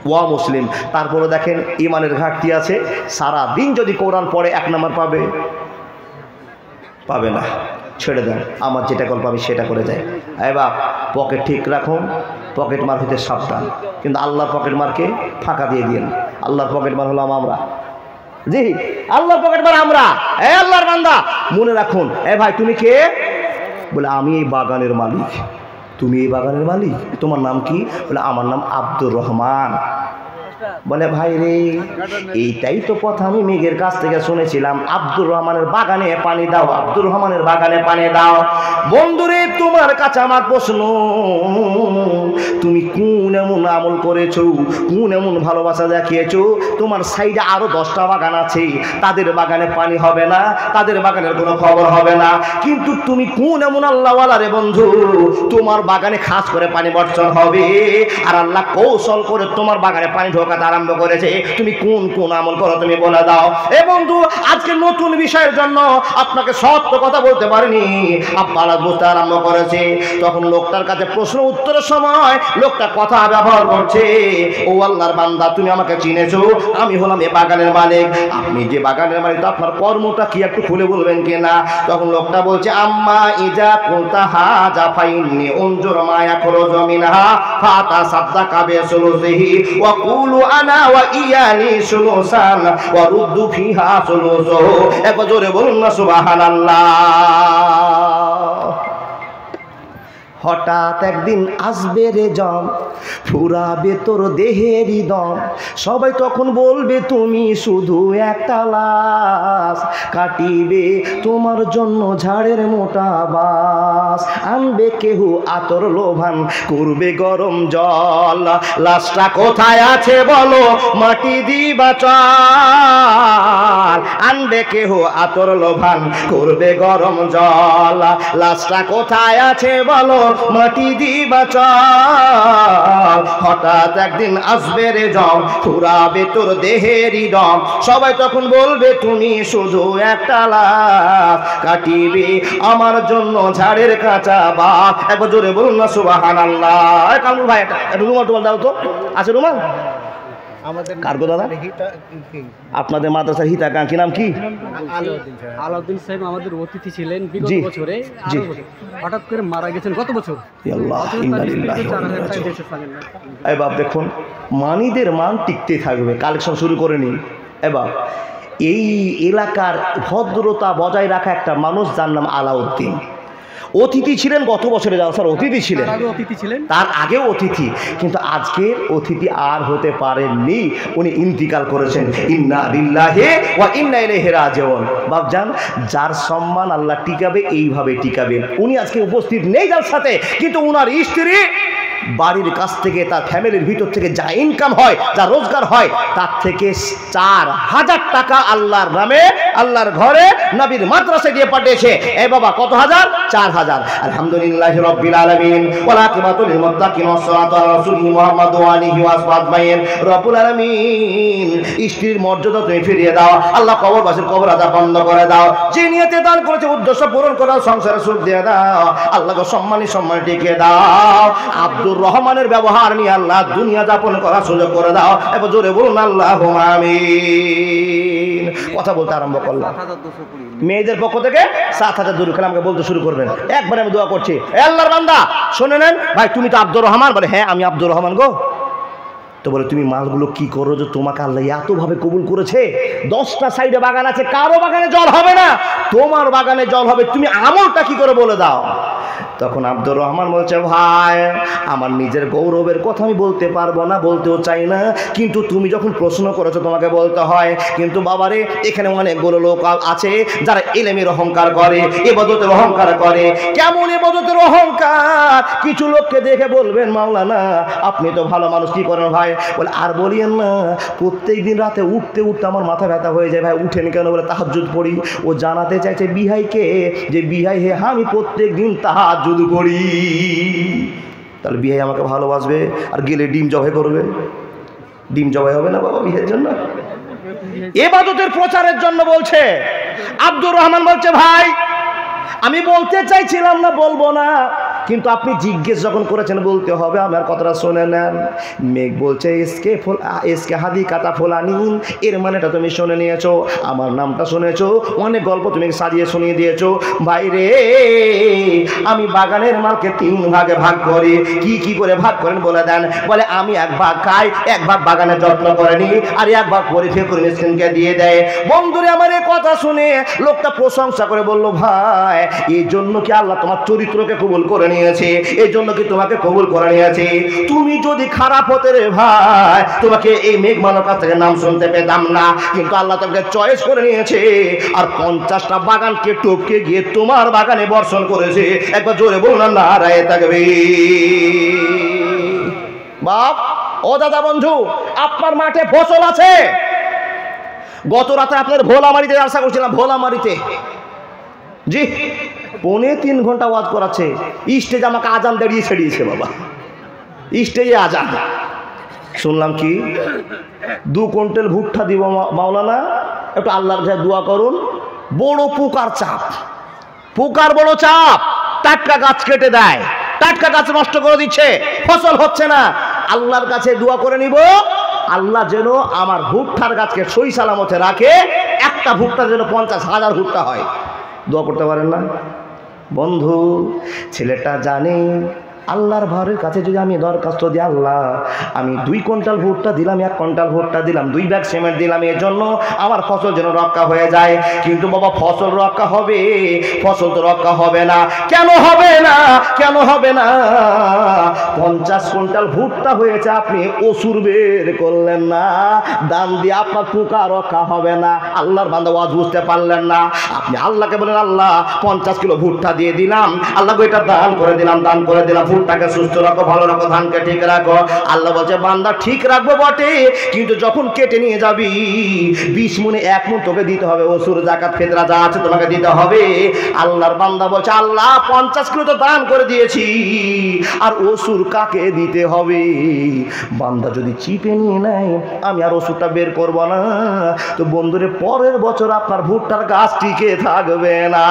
ওয়া মুসলিম। তারপরে দেখেন ইমানের ঘাটতি আছে। সারা দিন যদি কোরআন পড়ে 1 নাম্বার পাবে? পাবে না। ছেড়ে দেন, আমার যেটা গল্প আমি সেটা করে যাই। এবার পকেট ঠিক রাখুন, পকেট মার হইতে সাবধান। কিন্তু আল্লাহর পকেট মারকে ফাঁকা দিয়ে দিন। আল্লাহর পকেট মার হলাম আমরা। জি আল্লাহর পকেট মার আমরা। এ আল্লাহর বান্দা মনে রাখুন। এ ভাই তুমি কে? বলে আমি এই বাগানের মালিক। তুমি এই বাগানের মালিক? তোমার নাম কি? বলে আমার নাম আব্দুর রহমান। বলে ভাই রে, এইটাই তো কথা আমি মেঘের কাছ থেকে শুনেছিলাম, আব্দুর রহমানের বাগানে পানি দাও, আব্দুর রহমানের বাগানে পানি দাও। বন্ধুরে, তোমার কাছে আমার প্রশ্ন, তুমি কোন এমন আমল করেছো, কোন এমন ভালোবাসা দেখিয়েছো, তোমার সাইডে আরো 10টা বাগান আছে, তাদের বাগানে পানি হবে না, তাদের বাগানের কোনো খবর হবে না, কিন্তু তুমি কোন এমন আল্লাহওয়ালা রে বন্ধু, তোমার বাগানে খাস করে পানি বর্ষণ হবে, আর আল্লাহ কৌশল করে তোমার বাগানে পানি ঢোকাতে আরম্ভ করেছে, তুমি কোন কোন আমল করো তুমি বলে দাও। এ বন্ধু, আজকে নতুন বিষয়ের জন্য আপনাকে সত্য কথা বলতে পারিনি, আপনারা বুঝতে আরম্ভ করেছে। তখন লোকটার কাছে প্রশ্ন উত্তরের সময় লোকটা কথা ব্যবহার করছে, ও আল্লাহর বান্দা, তুমি আমাকে চিনেছো, আমি হলাম এ বাগানের মালিক। আপনি যে বাগানের মালিক, তো আপনার কর্মটা কি একটু খুলে বলবেন কিনা? তখন লোকটা বলছে, আম্মা ইজা কুনতা হাজা ফাইন্নি উনজুর মা ইয়াখরুজু মিনহা ফাতা সাদ্দাকা বিসুলুসিহি ওয়া কুলু আনা ওয়া ইয়ানি সুলুসান ওয়া রুদ্দু ফিহা সুলুসুহু। একবার জোরে বলুন না সুবহানাল্লাহ। হঠাৎ একদিন আসবে রে জম, ফুরাবে তোর দেহেরই দম, সবাই তখন বলবে তুমি শুধু একটা লাশ, কাটিবে তোমার জন্য ঝাড়ের মোটা বাস, আনবে কেহ আতর লোভান, করবে গরম জল, লাশটা কোথায় আছে বলো, মাটি দিবা চল, আনবে কেহ আতর লোভান, করবে গরম জল, লাশটা কোথায় আছে বলো, মাটি দিবা চল। হঠাৎ একদিন আসবে রে জম, ফুরাবে তোর দেহেরই দম, সবাই তখন বলবে তুমি শুধু একটা লাশ, কাটিবে আমার জন্য ঝাড়ের কাঁচা বাস। একবার জোরে বলুন না সুবহানাল্লাহ। কামরুল ভাই, একটা রুমাল টুমাল দাও তো, আছে রুমাল? কার্গো দাদা, আপনাদের মাদ্রাসার হিতাকাঙ্ক্ষী নাম কি? আলাউদ্দিন সাহেব আমাদের অতিথি ছিলেন বিগত বছরে, হঠাৎ করে মারা গেছেন গত বছর। এবার দেখুন, মানিদের মান টিকতে থাকবে, কালেকশন শুরু করে নিন। এবার এই এলাকার ভদ্রতা বজায় রাখা একটা মানুষ, যার নাম আলাউদ্দিন, অতিথি ছিলেন গত বছরে জালসার অতিথি ছিলেন, তার আগেও অতিথি, কিন্তু আজকের অতিথি আর হতে পারেননি, উনি ইন্তিকাল করেছেন। ইন্না লিল্লাহি ওয়া ইন্না ইলাইহি রাজিউন। বাপজান, যার সম্মান আল্লাহ টিকাবে এইভাবে টিকাবেন। উনি আজকে উপস্থিত নেই জালসাতে, কিন্তু উনার স্ত্রী বাড়ির কাছ থেকে, তার ফ্যামিলির ভিতর থেকে যা ইনকাম হয়, যা রোজগার হয়, তার থেকে 4000 টাকা আল্লাহর নামে, আল্লাহর ঘরে, নবীর মাদ্রাসায় দিয়ে পাঠিয়েছে। এ বাবা, কত হাজার? 4000। আলহামদুলিল্লাহি রাব্বিল আলামিন ওয়া আকিবাতুল লিল মুত্তাকিন ওয়াস সালাতু আলা রাসূলিহি মুহাম্মদ ওয়া আলিহি ওয়া আসহাবিহি আজমাইন। রব্বুল আলামিন, স্ত্রীর মর্যাদা তুমি ফিরিয়ে দাও, আল্লাহ কবরবাসীর কবর আযাব বন্ধ করে দাও, যে নিয়তে দান করেছে উদ্দেশ্য পূরণ করে দাও, সংসারে সুখ দিয়ে দাও, আল্লাহকে সম্মান টিকে দাও। আব্দুর রহমানের ব্যবহার নিয়ে আল্লাহ দুনিয়া যাপন করার সুযোগ করে দাও। এবার জোরে বলুন আল্লাহুম্মা আমিন। কথা বলতে আরম্ভ করলাম, মেয়েদের পক্ষ থেকে 7000 দরুদ কালামকে বলতে শুরু করবেন। একবার আমি দোয়া করছি, এ আল্লাহর বান্দা শুনে নেন। ভাই, তুমি তো আব্দুর রহমান? বলে হ্যাঁ, আমি আব্দুর রহমান গো। তো বলে, তুমি মালগুলো কি করো যে তোমাকে আল্লাহ এতভাবে কবুল করেছে? 10টা সাইডে বাগান আছে, কারো বাগানে জল হবে না, তোমার বাগানে জল হবে, তুমি আমলটা কি করে বলে দাও। তখন আব্দুর রহমান বলছে, ভাই, আমার নিজের গৌরবের কথা আমি বলতে পারবো না, বলতেও চাই না, কিন্তু তুমি যখন প্রশ্ন করেছো তোমাকে বলতে হয়। কিন্তু বাবারে, এখানে অনেকগুলো লোক আছে যারা ইলমের অহংকার করে, ইবাদতের অহংকার করে। কেমন ইবাদতের অহংকার? কিছু লোককে দেখে বলবেন, মাওলানা আপনি তো ভালো মানুষ, কি করেন ভাই? বলে, আর বলিয়েন না, প্রত্যেক দিন রাতে উঠতে উঠতে আমার মাথা ব্যথা হয়ে যায়। ভাই, উঠেন কেন? বলে, তাহাজ্জুদ পড়ি। ও জানাতে চাইছে বিহাইকে যে, বিহাই হে, আমি প্রত্যেক দিন তাহাজ্জুদ করি। তাহলে বিহাই আমাকে ভালোবাসবে, আর গেলে ডিম জবাই করবে? ডিম জবাই হবে না বাবা বিয়ের জন্য? ইবাদতের প্রচারের জন্য বলছে। আব্দুর রহমান বলছে, ভাই আমি বলতে চাইছিলাম না, বলবো না, কিন্তু আপনি জিজ্ঞেস যখন করেছেন বলতে হবে, আমার কথাটা শুনে নেন। মেঘ বলছে, এসকে হাদি কাতা ফোলানিন, এর মানেটা তুমি শুনে নিয়েছো, আমার নামটা শুনেছো, অনেক গল্প তুমি সাজিয়ে শুনিয়ে দিয়েছো। ভাই রে, আমি বাগানের মালকে 3 ভাগে ভাগ করি। কি কি করে ভাগ করেন বলে দেন? বলে, আমি 1 ভাগ খাই, 1 ভাগ বাগানের যত্ন করে নি, আর 1 ভাগ পরিচয় করে মিসকিনকে দিয়ে দেয়। বন্ধুরে, আমার এই কথা শুনে লোকটা প্রশংসা করে বলল, ভাই এই জন্য কি আল্লাহ তোমার চরিত্রকে কবুল করে নিয়েছে? নিয়েছে, এই জন্য কি তোমাকে কবুল করে নিয়েছে। তুমি যদি খারাপ হতে রে ভাই, তোমাকে এই মেঘমালার কাছ থেকে নাম শুনতে পেতাম না, কিন্তু আল্লাহ তোমাকে চয়েস করে নিয়েছে আর 50টা বাগানকে টপকে গিয়ে তোমার বাগানে বর্ষণ করেছে। একবার জোরে বলুন না নারায়ে তাকবীর। বাপ ও দাদা বন্ধু, আপনার মাঠে ফসল আছে। গত রাতে আপনার ভোলামারিতে আশা করছিলাম, ভোলামারিতে জি 3.5 ঘন্টা ওয়াজ করাচ্ছে। স্টেজে আমাকে আজান দাঁড়িয়ে ছেড়িয়েছে বাবা, স্টেজে আজান। শুনলাম কি 2 কুইন্টাল ভুট্টা দিব মাওলানা, একটু আল্লাহর কাছে দোয়া করুন। বড় পোকার চাপ, পোকার বড় চাপ, টাটকা গাছ কেটে দেয়, টাটকা গাছ নষ্ট করে দিচ্ছে, ফসল হচ্ছে না। আল্লাহর কাছে দোয়া করে নিব, আল্লাহ যেন আমার ভুট্টার গাছকে সই সালামতে রাখে, একটা ভুট্টা যেন 50,000 ভুট্টা হয়। দোয়া করতে পারেন না বন্ধু? ছেলেটা জানে আল্লাহর ভরের কাছে যদি আমি দরখাস্ত দিই, আল্লাহ আমি 2 কুইন্টাল ভুট্টা দিলাম, 1 কুইন্টাল ভুট্টা দিলাম, 2 ব্যাগ সিমেন্ট দিলাম, এর জন্য আমার ফসল যেন রক্ষা হয়ে যায়। কিন্তু বাবা ফসল রক্ষা হবে, ফসল তো রক্ষা হবে না। কেন হবে না? কেন হবে না? 50 কুইন্টাল ভুট্টা হয়েছে, আপনি ওসুর বের করলেন না, দান দিয়ে আপনার পোকা রক্ষা হবে না। আল্লাহর বান্দা ওয়াজ বুঝতে পারলেন না। আপনি আল্লাহকে বলেন, আল্লাহ 50 কিলো ভুট্টা দিয়ে দিলাম, আল্লাহকে এটা দান করে দিলাম, দান করে দিলাম, ভুট্টাকে সুস্থ রাখো, ভালো রাখো, ধানকে ঠিক রাখো। আল্লাহ বলছে বান্দা ঠিক রাখবো বটে, কিন্তু যখন কেটে নিয়ে যাবি 20 মণে 1 মণ তোকে দিতে হবে, ওসুর জাকাত ফিতরা যা আছে তোমাকে দিতে হবে। আল্লাহর বান্দা বলছে, আল্লাহ 50 কিলো তো দান করে দিয়েছি, আর ওসুর কাকে দিতে হবে? বান্দা যদি চিপে নিয়ে নেয়, আমি আর ওষুধটা বের করব না, তো বন্ধুরে পরের বছর আপনার ভুট্টার গাছ টিকে থাকবে না।